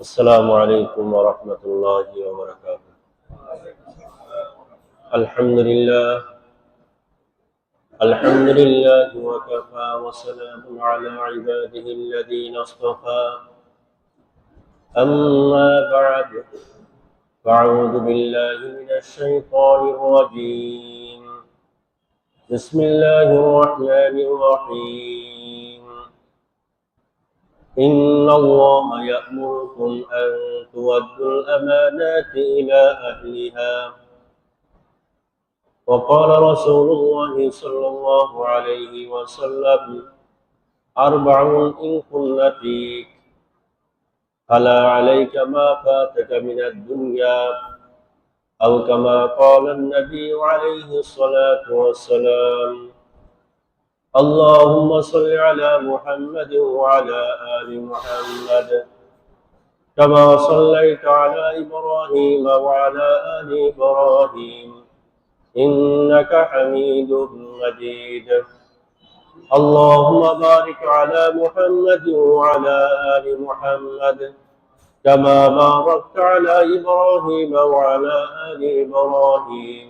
السلام عليكم ورحمة الله وبركاته. الحمد لله وكفى وسلام على عباده الذين اصطفى. أما بعد فأعوذ بالله من الشيطان الرجيم. بسم الله الرحمن الرحيم. إن الله يأمركم أن تؤدوا الأمانات إلى أهلها، وقال رسول الله صلى الله عليه وسلم: أربع إن كن فيك فلا عليك ما فاتك من الدنيا، أو كما قال النبي عليه الصلاة والسلام. اللهم صل على محمد وعلى آل محمد كما صليت على إبراهيم وعلى آل إبراهيم إنك حميد مجيد. اللهم بارك على محمد وعلى آل محمد كما باركت على إبراهيم وعلى آل إبراهيم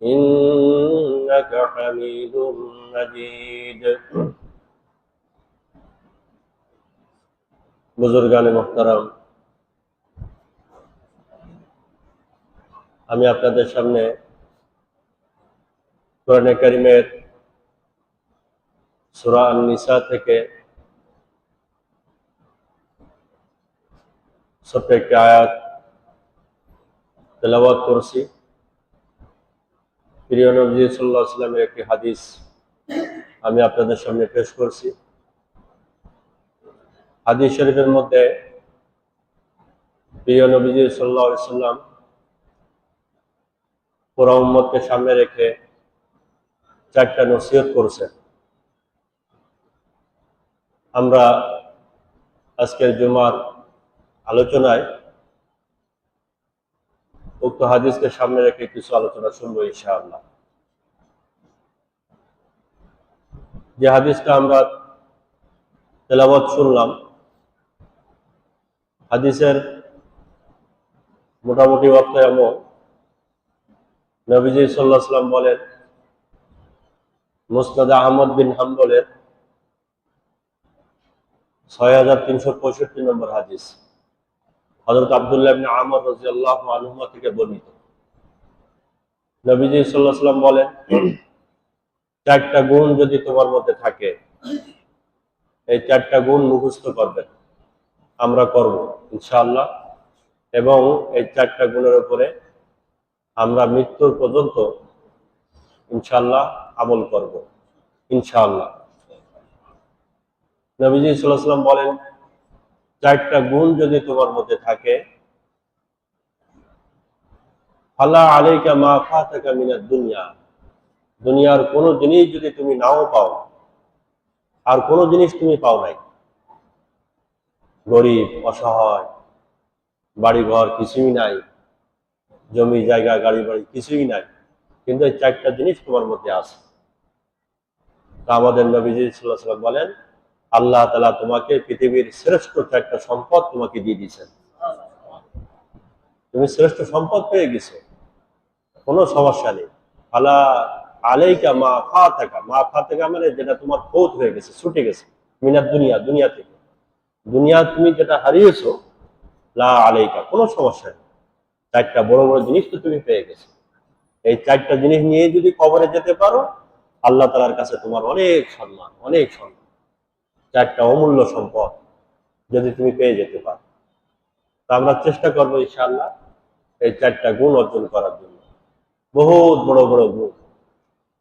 إنك حميد مجيد. বুজুর্গানে মুহতারাম, আমি আপনাদের সামনে কোরআনে কারীমের সূরা আন-নিসা থেকে ছোট্ট একটি আয়াত তেলাওয়াত করছি। প্রিয় নবী সাল্লাল্লাহু আলাইহি ওয়াসাল্লামের একটি হাদিস আমি আপনাদের সামনে পেশ করছি। হাদিস শরীফের মধ্যে প্রিয় নবী সাল্লাল্লাহু আলাইহি ওয়াসাল্লাম পুরো উম্মতকে সামনে রেখে চারটা নসিহত করেছেন। আমরা আজকের জুমার আলোচনায় উক্ত হাদিসকে সামনে রেখে কিছু আলোচনা শুনবো ইনশাআল্লাহ। যে হাদিসটা আমরা তেলাওয়াত শুনলাম, হাদিসের মোটামুটি অর্থ এমন: নবীজি সাল্লাল্লাহু আলাইহি ওয়াসাল্লাম বলেন, মুসনাদ আহমদ বিন হাম্বলের ৬৩৬৫ নম্বর হাদিস, হযরত আব্দুল্লাহ ইবনে আমর রাদিয়াল্লাহু আনহুমা থেকে বর্ণিত। নবীজি সাল্লাল্লাহু আলাইহি ওয়াসাল্লাম বলেন, চারটা গুণ যদি তোমার মধ্যে থাকে, এই চারটা গুণ মুখস্থ করবেন, আমরা করব ইনশাআল্লাহ, এবং এই চারটা গুণের উপরে আমরা মৃত্যুর পর্যন্ত ইনশাআল্লাহ আমল করব ইনশাআল্লাহ। নবীজি সাল্লাল্লাহু আলাইহি ওয়াসাল্লাম বলেন, চারটা গুণ যদি তোমার মধ্যে থাকে, ফালা আলাইকা মা ফাতাকা মিনাদ দুনিয়া, দুনিয়ার কোনো জিনিস যদি তুমি নাও পাও, আর কোনো জিনিস তুমি পাও নাই, গরিব, অসহায়, বাড়িঘর কিছুই নাই, জমি জায়গা গাড়ি বাড়ি কিছুই নাই, কিন্তু এই চারটা জিনিস তোমার মধ্যে আছে। তা আমাদের নবীজি সাল্লাল্লাহু আলাইহি ওয়াসাল্লাম বলেন, আল্লাহ তাআলা তোমাকে পৃথিবীর শ্রেষ্ঠ চারটা সম্পদ তোমাকে দিয়ে দিয়েছেন। তুমি শ্রেষ্ঠ সম্পদ পেয়ে গেছো, কোনো সমস্যা নেই। ফালা আলাইকা মা ফাতাকা, মা ফাতাকা মানে যেটা তোমার ফৌত হয়ে গেছে, ছুটে গেছে, মিনাদ দুনিয়া, দুনিয়া থেকে। দুনিয়া তুমি যেটা হারিয়েছো, লা আলাইকা, কোনো সমস্যা নেই। চারটা বড় বড় জিনিস তো তুমি পেয়ে গেছো। এই চারটা জিনিস নিয়ে যদি কবরে যেতে পারো, আল্লাহ তাআলার কাছে তোমার অনেক সম্মান, অনেক সম্মান। চারটা অমূল্য সম্পদ যদি তুমি পেয়ে যেতে পারো, তা আমরা চেষ্টা করবো ইনশাআল্লাহ এই চারটা গুণ অর্জন করার জন্য। বহুত বড় বড় গুণ,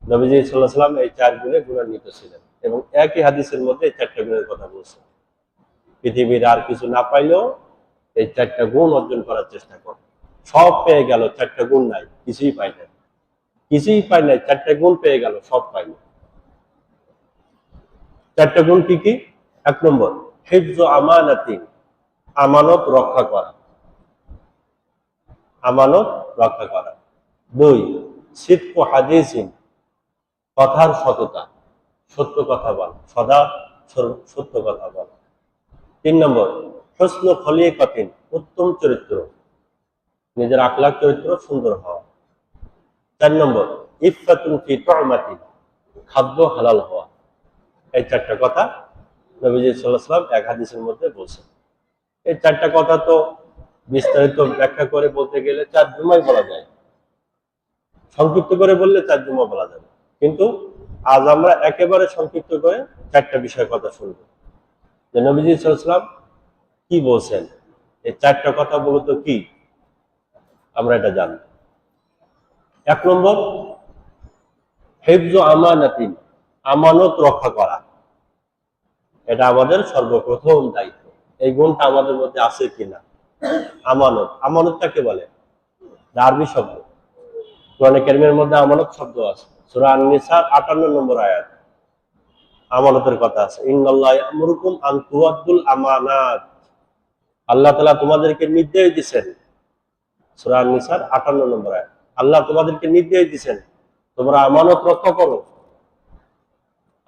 নবীজি সাল্লাল্লাহু আলাইহি ওয়াসাল্লাম এই চার গুণে গুণান্বিত ছিলেন, এবং একই হাদিসের মধ্যে এই চারটা গুণের কথা বলছেন। পৃথিবীর আর কিছু না পাইলেও এই চারটা গুণ অর্জন করার চেষ্টা করো। সব পেয়ে গেল, চারটা গুণ নাই, কিছুই পাই নাই, কিছুই পাই নাই, চারটা গুণ পেয়ে গেল, সব পাই না। চারটা গুণ কি কি? এক নম্বর, হিফযু আমানাতিন, আমানত রক্ষা করা, আমানত রক্ষা করা। দুই, সিদকু হাদিসিন, কথার সততা, সত্য কথা বল, সদা সত্য কথা বল। তিন নম্বর, হুসনু খলিকাতিন, উত্তম চরিত্র, নিজের আখলাক চরিত্র সুন্দর হওয়া। 4 নম্বর ইফফাতুন ফি তু'মাতিন, খাদ্য হালাল হওয়া। এই 4টা কথা নবীজি সাল্লাল্লাহু আলাইহি ওয়াসাল্লাম এক হাদিসের মধ্যে বলছেন। এই 4টা কথা তো বিস্তারিত ব্যাখ্যা করে বলতে গেলে 4 জুমাই বলা যায়, সংক্ষিপ্ত করে বললে 4 জুমা বলা যাবে। কিন্তু আজ আমরা একেবারে সংক্ষিপ্ত করে 4টা বিষয়ের কথা শুনব, যে নবীজি সাল্লাল্লাহু আলাইহি ওয়াসাল্লাম কি বলছেন, এই 4টা কথা মূলত কি আমরা এটা জানব। 1 নম্বর হিফজু আমানাতিন, আমানত রক্ষা করা। এটা আমাদের সর্বপ্রথম দায়িত্ব। এই গুণটা আমাদের মধ্যে আছে কিনা। আমানত, আমানত কাকে বলে? আরবি শব্দ, কোরআনে কারীমের মধ্যে আমানত শব্দ আছে। সূরা আন-নিসার 58 নম্বর আয়াত আমানতের কথা আছে। ইন্নাল্লাহা ইয়া'মুরুকুম আন তুআদ্দুল আমানাত, আল্লাহ তাআলা তোমাদেরকে নির্দেশ দিবেন। সূরা আন-নিসার 58 নম্বর আয়াত, আল্লাহ তোমাদেরকে নির্দেশ দিবেন তোমরা আমানত রক্ষা করো।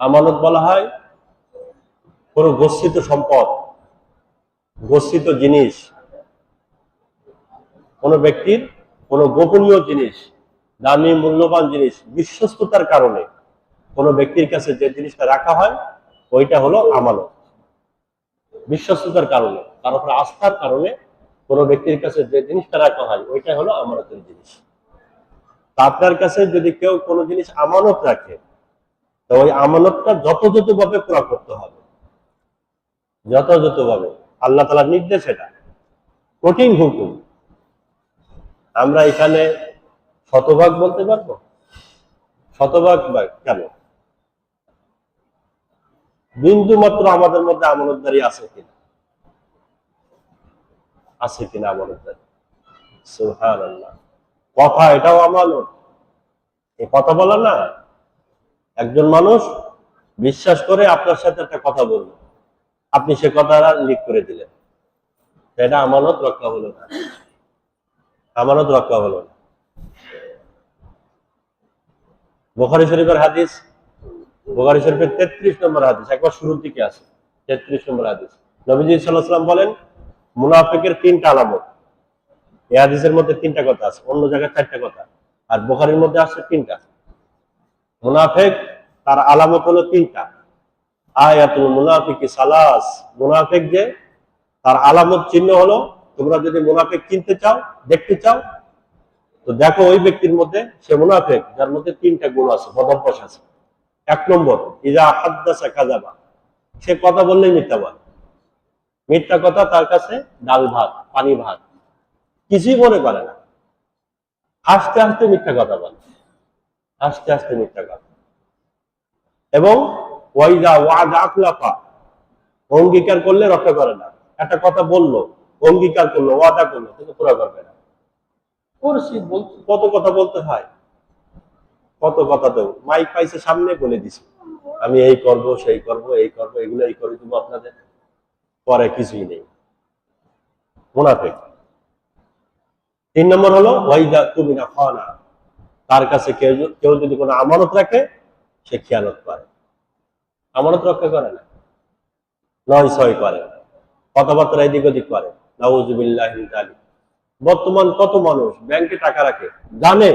আমানত বলা হয় কোন গচ্ছিত সম্পদ, গচ্ছিত জিনিস, কোন ব্যক্তির কোন গোপনীয় জিনিস, দামি মূল্যবান জিনিস বিশ্বস্ততার কারণে কোন ব্যক্তির কাছে যে জিনিসটা রাখা হয় ওইটা হলো আমানত। বিশ্বস্ততার কারণে, তার উপর আস্থার কারণে কোন ব্যক্তির কাছে যে জিনিসটা রাখা হয় ওইটা হলো আমানতের জিনিস। আপনার কাছে যদি কেউ কোনো জিনিস আমানত রাখে, তো ওই আমানতটা যথাযথভাবে পুরা করতে হবে, যথাযথভাবে। আল্লাহ তাআলার নির্দেশ, এটা কঠিন হুকুম। আমরা এখানে শতভাগ বলতে পারবো? শতভাগ কেন? বিন্দু মাত্র আমাদের মধ্যে আমানতদারি আছে কিনা, আছে কিনা আমানতদারি? সুবহানাল্লাহ। কথা, এটাও আমানত। এই কথা বলা না, একজন মানুষ বিশ্বাস করে আপনার সাথে একটা কথা বলল, আপনি সে কথাটা লিক করে দিলেন, এটা আমানত রক্ষা হলো না, আমানত রক্ষা হলো না। বুখারী শরীফের হাদিস, বুখারী শরীফের 33 নম্বর হাদিস, একবার শুরুর দিকে আছে 33 নম্বর হাদিস। নবীজি সাল্লাল্লাহু আলাইহি ওয়াসাল্লাম বলেন মুনাফিকের 3টা আলামত। এই হাদিসের মধ্যে 3টা কথা আছে, অন্য জায়গায় 4টা কথা, আর বুখারীর মধ্যে আছে 3টা। মুনাফিক, তার আলামত হলো 3টা। আয়াতুল মুনাফিকি সালাস, মুনাফিক যে তার আলামত চিহ্ন হলো, তোমরা যদি মুনাফিক চিনতে চাও, দেখতে চাও, তো দেখো ওই ব্যক্তির মধ্যে সে মুনাফিক যার মধ্যে 3টা গুণ আছে, বদভ্যাস আছে। 1 নম্বর ইযা হাদ্দাসা কাযাবা, সে কথা বললেই মিথ্যা বলে। মিথ্যা কথা তার কাছে ডাল ভাত, পানি ভাত, কিছুই মনে করে না। আস্তে আস্তে মিথ্যা কথা বলে, আস্তে আস্তে মিথ্যা কথা। এবং ওয়াইদা ওয়াদা আখলাফা, অঙ্গীকার করলে রক্ষা করে না। একটা কথা বললো, অঙ্গীকার করলো, ওয়াদা করলো, কিন্তু পুরো করবে না। কত কথা বলতে হয়, কত কথা দেব, মাইক পাইছে সামনে বলে দিছি আমি এই করব, সেই করব, এই করব, এগুলো এই করে দেবো আপনাদের, পরে কিছুই নেই। মুনাফিক। 3 নম্বর হলো ওয়াইদা তুমিনা খানা, তার কাছে কেউ যদি কোনো আমানত রাখে সে খেয়ানত করে, আমানত রক্ষা করে না, নয় ছয় করে, কথাবার্তা এদিক ওদিক করে। নাউযুবিল্লাহি মিন যালিক। বর্তমান কত মানুষ ব্যাংকে টাকা রাখে, জানে,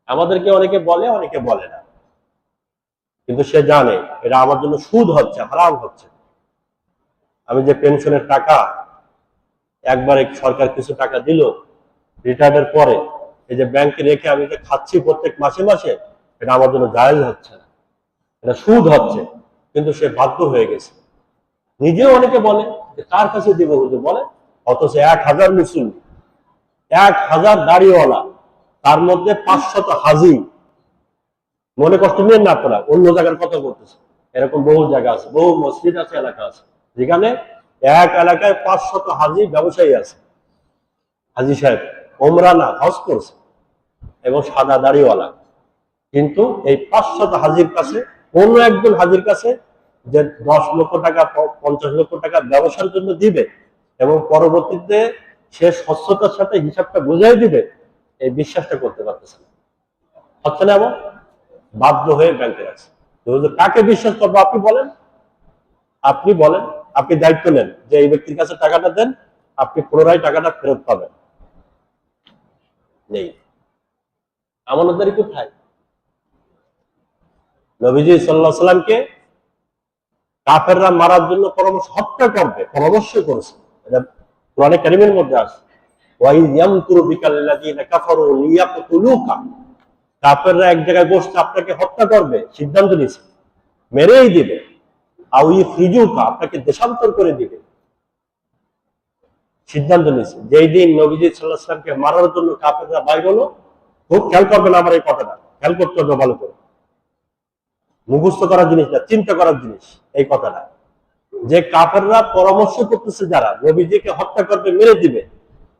আমাদেরকে অনেকে বলে, অনেকে বলে না, কিন্তু সে জানে এটা আমার জন্য সুদ হচ্ছে, হারাম হচ্ছে। আমি যে পেনশনের টাকা একবারে সরকার কিছু টাকা দিল রিটায়ার্ডের পরে, এই যে ব্যাংকে রেখে আমি যে খাচ্ছি প্রত্যেক মাসে মাসে, এটা আমার জন্য জায়েজ হচ্ছে না, এটা সুদ হচ্ছে। কিন্তু সে বাধ্য হয়ে গেছে। নিজেও অনেকে বলে যে কার কাছে দিব হুজুর বলে, অথচ 1000 মুসল্লি, 1000 দাড়িওয়ালা, তার মধ্যে 500 হাজি। মনে কষ্ট নিয়ে না, আপনারা অন্য জায়গার কথা বলতেছে, এরকম বহু জায়গা আছে, বহু মসজিদ আছে, এলাকা আছে, যেখানে এক এলাকায় 500 হাজি ব্যবসায়ী আছে। হাজি সাহেব ওমরা না হজ করছে এবং সাদা দাড়িওয়ালা, কিন্তু এই 500 হাজির কাছে, অন্য একজন হাজির কাছে যে 10 লক্ষ টাকা 50 লক্ষ টাকা ব্যবসার জন্য দিবে এবং পরবর্তীতে সে স্বচ্ছতার সাথে হিসাবটা বুঝাই দিবে, এই বিশ্বাসটা করতে পারতেছে না, হচ্ছে না। এবং বাধ্য হয়ে ব্যাংকে আছে। কাকে বিশ্বাস করবো আপনি বলেন, আপনি বলেন। আপনি দায়িত্ব নেন যে এই ব্যক্তির কাছে টাকাটা দেন, আপনি পুনরায় টাকাটা ফেরত পাবেন। নেই। আমানতদারি কোথায়? নবীজি সাল্লাল্লাহু আলাইহি সাল্লামকে কাফেররা মারার জন্য হত্যা করবে পরামর্শ করেছে, এটা কোরআনে কারীমের মধ্যে আছে। ওয়াইয ইয়ামকুরু বিকাল্লাযীনা কাফারু লিয়াকতুলুকা, কাফেররা এক জায়গায় বসে আপনাকে হত্যা করবে, সিদ্ধান্ত নিয়েছে, মেরেই দিবে। আও ইখরিজুকা, আপনাকে দেশান্তর করে দিবে, সিদ্ধান্ত নিয়েছে। যেই দিন নবীজি সাল্লাল্লাহু আলাইহি সাল্লামকে মারার জন্য কাফেররা বাইর হলো, খুব খেয়াল করবেন আমার এই কথাটা, খেয়াল করতে হবে ভালো করে, মুখস্থ করার জিনিস না, চিন্তা করার জিনিস এই কথাটা। যে কাফেররা পরামর্শ করতেছে যারা নবীজিকে হত্যা করবে, মেরে দিবে,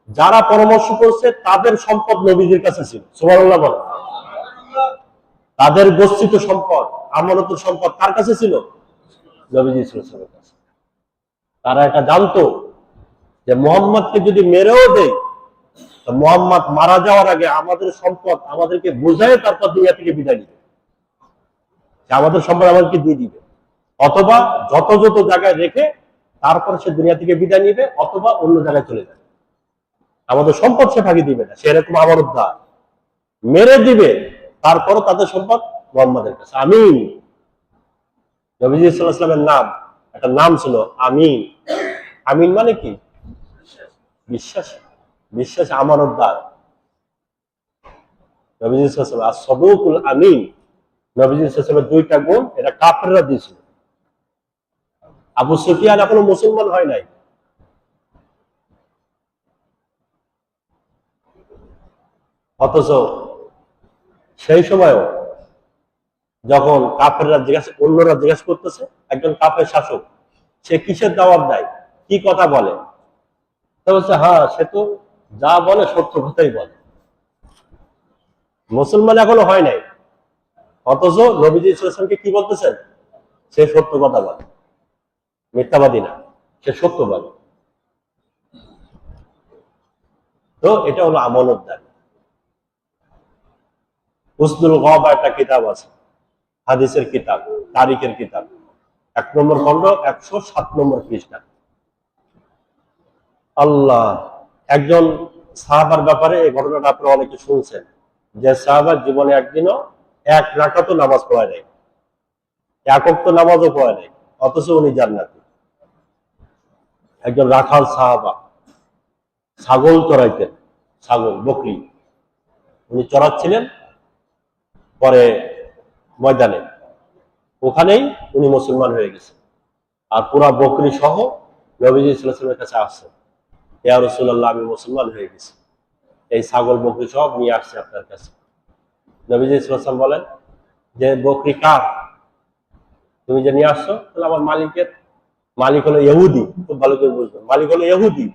যারা পরামর্শ করছে তাদের সম্পদ নবীজির কাছে ছিল। সুবহানাল্লাহ বলে। তাদের গচ্ছিত সম্পদ, আমানতের সম্পদ কার কাছে ছিল? নবীজি সাল্লাল্লাহু আলাইহি ওয়াসাল্লামের কাছে। তারা এটা জানতো যে মুহাম্মদকে যদি মেরেও দেয়, তো মুহাম্মদ মারা যাওয়ার আগে আমাদের সম্পদ আমাদেরকে বুঝায় তারপর দুনিয়া থেকে বিদায় নিবে, আমাদের সম্পদ আমাদেরকে দিয়ে দিবে, অথবা যত যত জায়গায় রেখে তারপর সে দুনিয়া থেকে বিদায় নিবে, অথবা অন্য জায়গায় চলে যাবে, আমাদের সম্পদ সে ভাগিয়ে দিবে না। সেরকম আমানতদার, মেরে দিবে তারপরও তাদের সম্পদ মুহাম্মদের কাছে। আমিন। নবীজি সাল্লাল্লাহু আলাইহি ওয়াসাল্লামের নাম, একটা নাম ছিল আমিন। আমিন মানে কি? বিশ্বাস, বিশ্বাস, আমানতদার। নবীজি সাল্লাল্লাহু আলাইহি ওয়াসাল্লাম as-সাদুকুল আমিন। নবীজি সাল্লাল্লাহু আলাইহি ওয়াসাল্লামের দুইটা গুণ, এটা কাফেররা দিয়েছিল। আবু সুফিয়ান এখনো মুসলমান হয় নাই, অথচ সেই সময়ও যখন কাফেররা অন্যরা জিজ্ঞাসা করতেছে, একজন কাফের শাসক, সে কিসের দাওয়াত দেয়, কি কথা বলে, তো বলছে হ্যাঁ সে তো যা বলে সত্য কথাই বলে। মুসলমান এখনো হয় নাই, অথচ নবীজি সাল্লাল্লাহু আলাইহি ওয়াসাল্লামকে কি বলতেছেন? সে সত্য কথা বলে, মিথ্যাবাদী না, সে সত্য বলে। তো এটা হলো আমানতদারি। হুসনুল গায়বা একটা কিতাব আছে, হাদিসের কিতাব, তারিখের কিতাব, 1 নম্বর খণ্ড 107 নম্বর পৃষ্ঠা। আল্লাহ, একজন সাহাবার ব্যাপারে এই ঘটনাটা আপনারা অনেকে শুনছেন, যে সাহাবার জীবনে একদিনও 1 রাকাতও নামাজ পড়ে নাই, 1 ওয়াক্ত নামাজও পড়ে নাই, অথচ উনি জান্নাতি। একজন রাখাল সাহাবা, ছাগল চড়াইতেন, ছাগল বকরি উনি চড়াচ্ছিলেন, পরে ময়দানে, ওখানেই উনি মুসলমান হয়ে গেছে। আর পুরা বকরি সহ নবীজি সাল্লাল্লাহু আলাইহি ওয়াসাল্লামের কাছে আসছে, ইয়া রাসূলুল্লাহ আমি মুসলমান হয়ে গেছি, এই ছাগল বকরি সব নিয়ে আসছে আপনার কাছে। নবীজি সাল্লাল্লাহু আলাইহি ওয়াসাল্লাম বলেন যে বকরি কার, তুমি যে নিয়ে আসছো? তাহলে আমার মালিকের। মালিক হলো ইহুদি, খুব ভালো করে বুঝবেন, মালিক হলো ইহুদি।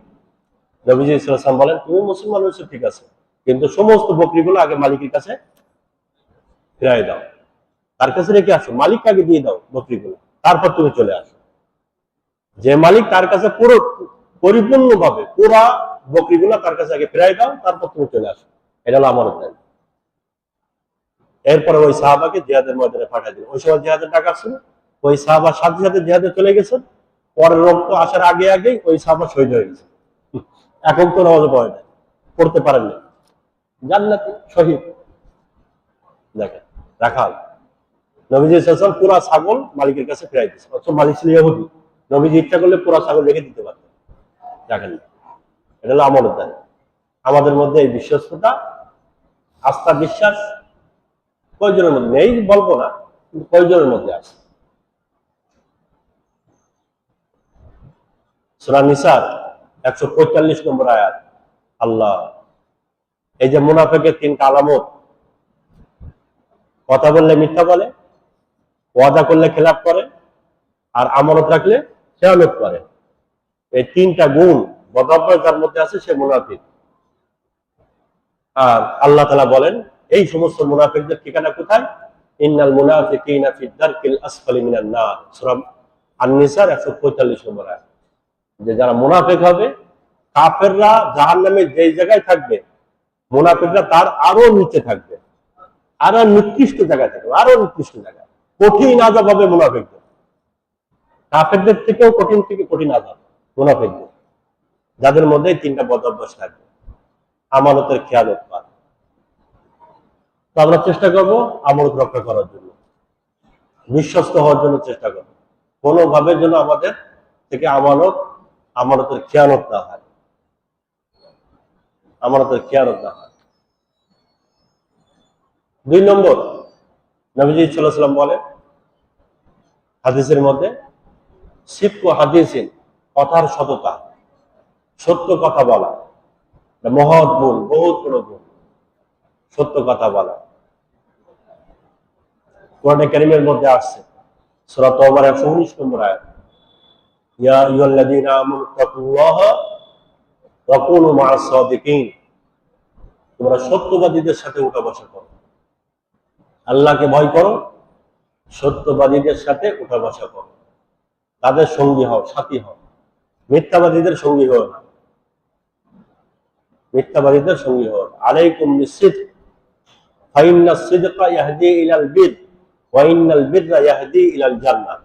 নবীজি সাল্লাল্লাহু আলাইহি ওয়াসাল্লাম বলেন তুমি মুসলমান হয়েছো ঠিক আছে, কিন্তু সমস্ত বকরিগুলো আগে মালিকের কাছে ফিরাই দাও, তার কাছে রেখে আসো, মালিক আগে দিয়ে দাও বকরিগুলো, তারপর তুমি চলে আসো। যে মালিক তার কাছে পুরো পরিপূর্ণভাবে পুরা বকরিগুলো তার কাছে আগে ফিরাই দাও, তারপর তুমি চলে আসো। এটা হলো আমানত। এরপরে ওই সাহাবাকে জিহাদের ময়দানে পাঠিয়ে দিল। ওই সময় জিহাদের ডাক আসছিল, ওই সাহাবার সাথে সাথে জিহাদে চলে গেছেন। পরের রক্ত আসার আগে আগেই ওই সাহাবা শহীদ হয়ে গেছে, এখন তো নামাজ পড়ে নাই, পড়তে পারেননি, জান্নাতি শহীদ। দেখেন, রাখাল। নবীজি সাল্লাল্লাহু আলাইহি ওয়াসাল্লাম পুরা ছাগল মালিকের কাছে ফিরাই দিয়েছে, অথচ মালিক ছিল ইহুদি। নবীজি ইচ্ছা করলে পুরা ছাগল রেখে দিতে পারতেন। দেখেন, এটা হলো আমানতদারি। আমাদের মধ্যে এই বিশ্বস্ততা, আস্থা, বিশ্বাস কয়জনের মধ্যে নেই বলবো না, কিন্তু কয়জনের মধ্যে আছে? সূরা নিসার 145 নম্বর আয়াত। আল্লাহ, এই যে মুনাফিকের 3টা আলামত, কথা বললে মিথ্যা বলে, ওয়াদা করলে খেলাপ করে, আর আমানত রাখলে খেয়ানত করে। এই 3টা গুণ বদঅভ্যাস যার মধ্যে আছে সে মুনাফিক। আর আল্লাহ তাআলা বলেন এই সমস্ত মুনাফিকদের ঠিকানা কোথায়? ইন্নাল মুনাফিকিনা ফি দারকিল আসফালি মিনান নার, সূরা আন-নিসার 145 নম্বর আয়াত। যে যারা মুনাফিক হবে, কাফেররা জাহান্নামে যেই জায়গায় থাকবে, মুনাফিকরা তার আরো নিচে থাকবে, আরো নিকৃষ্ট জায়গায় থাকবে, আরো নিকৃষ্ট জায়গায়, কঠিন আযাব হবে মুনাফিকদের। কাফেরদের থেকেও কঠিন থেকে কঠিন আযাব মুনাফিকদের, যাদের মধ্যে তিনটা বদ অভ্যাস থাকবে। আমানতের খেয়ানত পান। তো আমরা চেষ্টা করবো আমানত রক্ষা করার জন্য, বিশ্বস্ত হওয়ার জন্য চেষ্টা করবো, কোনোভাবে যেন আমাদের থেকে আমানতের খেয়ানত না হয়, আমানতের খেয়ানত না হয়। 2 নম্বর, নবীজি সাল্লাল্লাহু আলাইহি ওয়াসাল্লাম বলে হাদিসের মধ্যে, সিদকু হাদিসিন, কথার সততা, সত্য কথা বলা, মহৎ গুণ, বহুত বড় গুণ, সত্য কথা বলা। কোরআনে কারীমের মধ্যে আসছে সূরা তাওবার 119 নম্বর আয়াত, ইয়া আইয়ুহাল্লাযীনা আমানু তাকুল্লাহা ওয়া কুনু মা'আস সাদিকিন, তোমরা সত্যবাদীদের সাথে উঠা বসা করো। আল্লাহকে ভয় করো, সত্যবাদীদের সাথে উঠা বসা করো, তাদের সঙ্গী হও, সাথী হও, মিথ্যাবাদীদের সঙ্গী হও না, মিথ্যাবাদীদের সঙ্গী হও না। আলাইকুম বিসিদক ফাইন্নাস সিদকা ইয়াহদি ইলাল বির ওয়া ইন্নাল বিররা ইয়াহদি ইলাল জান্নাহ।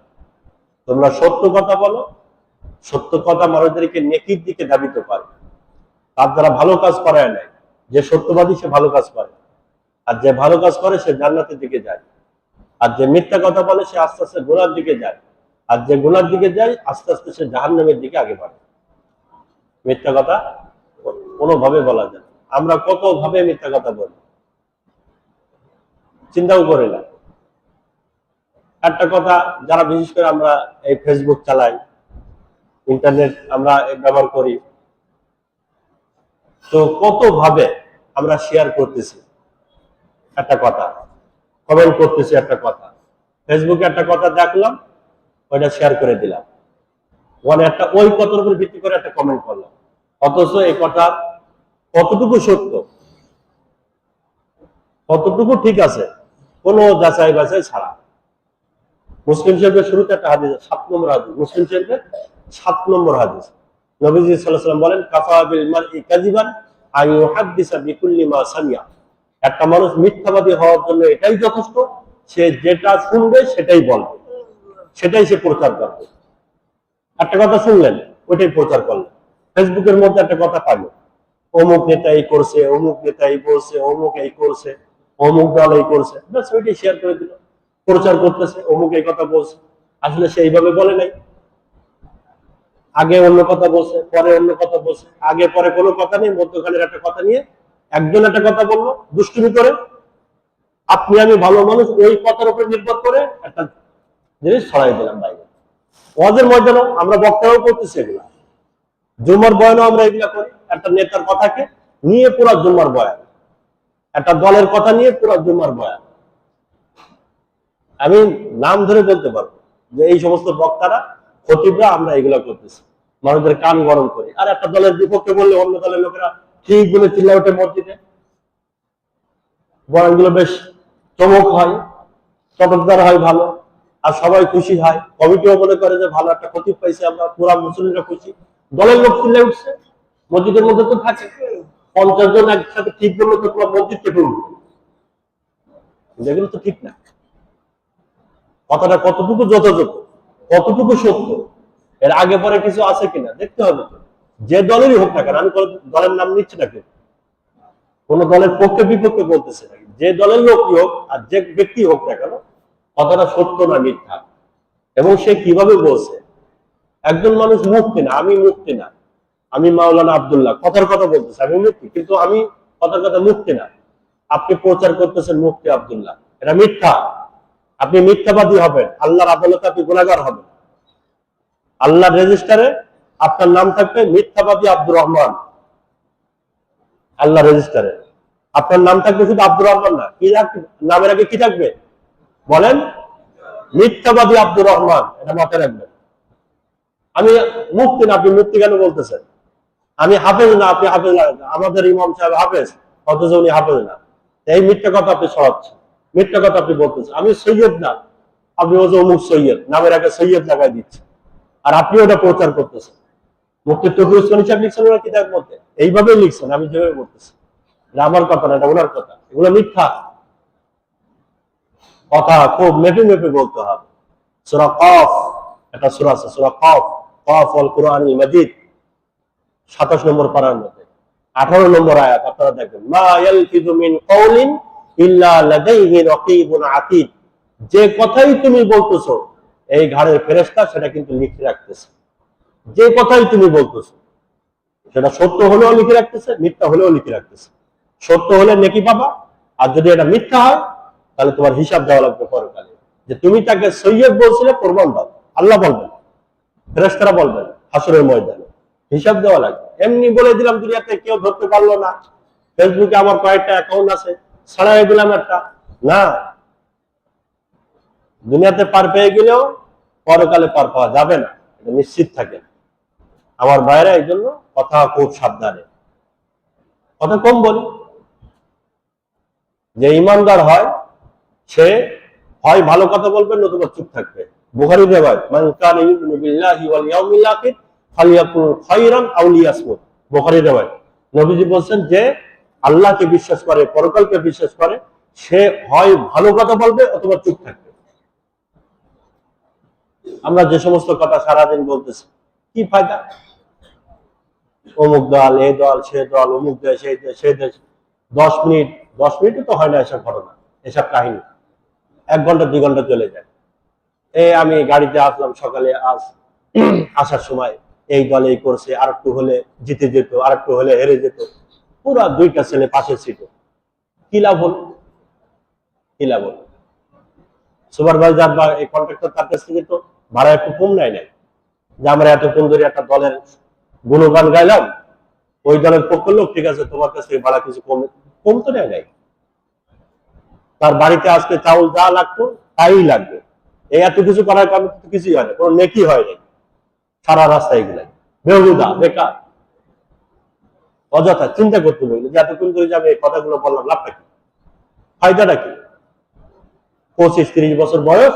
তোমরা সত্য কথা বলো, সত্য কথা মানুষদেরকে নেকির দিকে ধাবিত করে, তার দ্বারা ভালো কাজ করায় নাই। যে সত্যবাদী সে ভালো কাজ করে, আর যে ভালো কাজ করে সে জান্নাতের দিকে যায়। আর যে মিথ্যা কথা বলে সে আস্তে আস্তে গুনার দিকে যায়, আর যে গুনার দিকে যায় আস্তে আস্তে সে জাহান্নামের দিকে আগে বাড়ে। মিথ্যা কথা কোনোভাবে বলা যায় না। আমরা কত ভাবে মিথ্যা কথা বলি, চিন্তাও করি না। একটা কথা, যারা বিশেষ করে আমরা এই ফেসবুক চালাই, ইন্টারনেট আমরা ব্যবহার করি, তো কত ভাবে আমরা শেয়ার করতেছি একটা কথা, কমেন্ট করতেছি একটা কথা, ফেসবুকে একটা কথা দেখলাম, ওইটা শেয়ার করে দিলাম, মানে একটা ওই কথার উপর ভিত্তি করে একটা কমেন্ট করলাম, অথচ এই কথা কতটুকু সত্য, কতটুকু ঠিক আছে, কোনো যাচাই বাছাই ছাড়া। মুসলিম শরীফের শুরুতে একটা হাদিস, 7 নম্বর হাদিস, মুসলিম শরীফের 7 নম্বর হাদিস, নবীজি সাল্লাল্লাহু আলাইহি ওয়াসাল্লাম বলেন, কাফা বিল মারই কাযিবান আন ইউহাদ্দিসা বিকুল্লি মা সামিয়া। একটা মানুষ মিথ্যাবাদী হওয়ার জন্য এটাই যথেষ্ট, সে যেটা শুনবে সেটাই বলবে, সেটাই সে প্রচার করবে। একটা কথা শুনলেন, ওইটাই প্রচার করলেন। ফেসবুকের মধ্যে একটা কথা পাইল, অমুক নেতা এই করছে, অমুক নেতা এই বলছে, অমুক এই করছে, অমুক দল এই করছে, ব্যাস ওইটাই শেয়ার করে দিল, প্রচার করতেছে, অমুক এই কথা বলছে। আসলে সে এইভাবে বলে নাই, আগে অন্য কথা বলছে, পরে অন্য কথা বলছে, আগে পরে কোনো কথা নেই, মধ্যখানের একটা কথা নিয়ে একজন একটা কথা বললো দুষ্টুমি করে, আপনি আমি ভালো মানুষ ওই কথার উপর নির্ভর করে একটা জিনিস ছড়াই দিলাম বাইরে। ওয়াজের ময়দানও আমরা বক্তারাও করতেছি এগুলা, জুমার বয়ানও আমরা এগুলা করি। একটা নেতার কথাকে নিয়ে পুরা জুমার বয়ান, একটা দলের কথা নিয়ে পুরা জুমার বয়ান। আমি নাম ধরে বলতে পারবো যে এই সমস্ত বক্তারা, খতিবরা, আমরা এগুলা করতেছি, মানুষদের কান গরম করে। আর একটা দলের বিপক্ষে বললে অন্য দলের লোকেরা ঠিক বলে চিল্লা ওঠে মসজিদে, বয়ানগুলো বেশ চমক হয়, চটকদার হয়, ভালো, আর সবাই খুশি হয়। কমিটিও মনে করে যে ভালো একটা খতিব পাইছে আমরা, পুরা মুসলিমরা খুশি। দলের লোক চিল্লে উঠছে, মসজিদের মধ্যে তো থাকে 50 জন একসাথে ঠিক বললো তো পুরো মসজিদ কেটে উঠবে, এগুলো তো ঠিক না। কথাটা কতটুকু যথাযথ, কতটুকু সত্য, এর আগে পরে কিছু আছে কিনা দেখতে হবে। তো যে দলেরই হোক না কেন, আমি দলের নাম নিচ্ছি না, কোন দলের পক্ষে বিপক্ষে বলতেছে না, যে দলের লোকই হোক আর যে ব্যক্তি হোক না কেন, কথাটা সত্য না মিথ্যা, এবং সে কিভাবে বলছে। একজন মানুষ মুফতি না, আমি মুফতি না, আমি মাওলানা আব্দুল্লাহ কথার কথা বলতেছে, আমি মুফতি, কিন্তু আমি কথার কথা মুফতি না। আপনি প্রচার করতেছেন মুফতি আব্দুল্লাহ, এটা মিথ্যা। আপনি মিথ্যাবাদী হবেন, আল্লাহর আদালতে আপনি গুনাহগার হবেন। আল্লাহর রেজিস্টারে আপনার নাম থাকবে মিথ্যাবাদী আব্দুর রহমান, আল্লাহ রেজিস্টারে আপনার নাম থাকবে শুধু আব্দুর রহমান না, কি নামের আগে কি থাকবে বলেন? মিথ্যাবাদী আব্দুর রহমান, এটা মাথায় রাখবেন। আমি মুফতি না, আপনি মুফতি কেন বলতেছেন? আমি হাফেজ না, আপনি হাফেজ না, আমাদের ইমাম সাহেব হাফেজ, অথচ উনি হাফেজ না। এই মিথ্যা কথা আপনি ছড়াচ্ছেন, মিথ্যা কথা আপনি বলতেছেন। আমি সৈয়দ না, আপনি ওই যে অমুক সৈয়দ, নামের আগে সৈয়দ লাগাই দিচ্ছেন, আর আপনি ওটা প্রচার করতেছেন। মুফতি তৌহিদুল ইসলাম সাহেব লিখছেন ওনার কিতাবের মধ্যে, এইভাবেই লিখছেন, আমি যেভাবে বলতেছি। এটা আমার কথা না, এটা ওনার কথা। এগুলো মিথ্যা কথা, খুব মেপে মেপে বলতে হবে। সূরা কফ একটা সূরা আছে, সূরা কফ, কফ ওয়াল কুরআনিল মাজিদ, 27 নম্বর পারার মধ্যে 18 নম্বর আয়াত আপনারা দেখবেন, মা ইয়ালফিযু মিন কাউলিন ইল্লা লাদাইহি রাকীবুন আতীদ। যে কথাই তুমি বলতেছো এই ঘাড়ের ফেরেশতা সেটা কিন্তু লিখে রাখতেছে। যে কথাই তুমি বলতেছো সেটা সত্য হলেও লিখে রাখতেছে, মিথ্যা হলেও লিখে রাখতেছে। সত্য হলে নেকি পাবা, আর যদি এটা মিথ্যা হয় তাহলে তোমার হিসাব দেওয়া লাগবে পরকালে, যে তুমি তাকে সৈয়দ বলছিলে, প্রমাণ দাও। আল্লাহ বলবেন, ফেরেশতারা বলবেন হাসরের ময়দানে, হিসাব দেওয়া লাগবে। এমনি বলে দিলাম দুনিয়াতে কেউ ধরতে পারলো না, ফেসবুকে আমার কয়েকটা অ্যাকাউন্ট আছে ছাড়াই দিলাম একটা, না, দুনিয়াতে পার পেয়ে গেলেও পরকালে পার পাওয়া যাবে না, এটা নিশ্চিত থাকে। আমার ভাইরা এই জন্য কথা খুব সাবধানে, কথা কম বলি। যে ইমানদার হয় সে হয় ভালো কথা বলবে, নতুবা চুপ থাকবে। বুখারীর রিওয়ায়াত, মান কানা ইউমিনু বিল্লাহি ওয়াল ইয়াউমিল আখির ফালিয়াকুল খায়রান আও লিয়াসমুত। বুখারীর রিওয়ায়াত, নবীজি বলেন যে আল্লাহকে বিশ্বাস করে, পরকালকে বিশ্বাস করে, সে হয় ভালো কথা বলবে অথবা চুপ থাকবে। আমরা যে সমস্ত কথা সারাদিন বলতেছি, কি ফায়দা? অমুক দল, এই দল, সে দল, অমুক দেশ, এই দেশ, সেই দেশ। 10 মিনিটও তো হয় না এসব ঘটনা, এসব কাহিনী। 1 ঘন্টা 2 ঘন্টা চলে যায়। আমি গাড়িতে আসলাম সকালে, আসার সময় এই দল এই করছে, আর একটু হলে জিতে যেত, আর একটু হলে হেরে যেত, পুরা 2টা ছেলে পাশের সিটে। কি লাভ হল? কি লাভ হল? সুপারভাইজার বা এই কন্ট্রাক্টর তার কাছ থেকে তো ভাড়া একটু কম নেয় নাই, যে আমরা এতক্ষণ ধরে একটা দলের গুণগান গাইলাম, ওই দলের পক্ষ লোক, ঠিক আছে তোমার কাছ থেকে ভাড়া কিছু কম কম তো নেয় নাই। তার বাড়িতে আজকে চাউল যা লাগতো তাই লাগবে, এই এত কিছু করার কারণে তো কিছুই হয় না, কোনো নেকি হয় নাই। সারা রাস্তায় এগুলাই বেহুদা, বেকার, অযথা চিন্তা করতে হবে যে এতক্ষণ ধরে যে আমি এই কথাগুলো বললাম, লাভটা কি, ফায়দাটা কি? 25-30 বছর বয়স,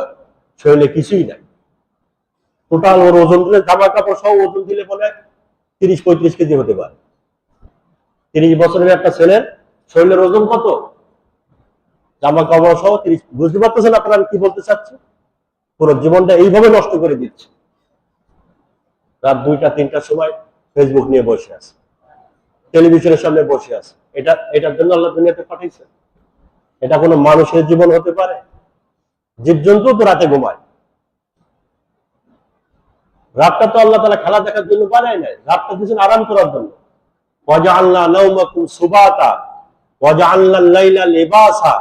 শরীরে কিছুই নাই। টোটাল ওর ওজন দিলে, জামা কাপড় সহ ওজন দিলে বলে 30-35 কেজি হতে পারে। 30 বছরের একটা ছেলের শরীরের ওজন কত? জামা কাপড় সহ 30। বুঝতে পারতেছেন আপনারা আমি কি বলতে চাচ্ছি? পুরো জীবনটা এইভাবে নষ্ট করে দিচ্ছে। রাত 2টা-3টার সময় ফেসবুক নিয়ে বসে আছে, টেলিভিশনের সামনে বসে আছে। এটার জন্য আল্লাহ দুনিয়াতে পাঠাইছে? এটা কোনো মানুষের জীবন হতে পারে? জীবজন্তু তো রাতে ঘুমায়, রাতটা তো আল্লাহ তাআলা খেলা দেখার জন্য বানায় নাই, রাতটা দিয়েছেন আরাম করার জন্য। ওয়াজআলনা নাওমাকুম সুবাতা ওয়াজআলনাল লাইলা লিবাসা।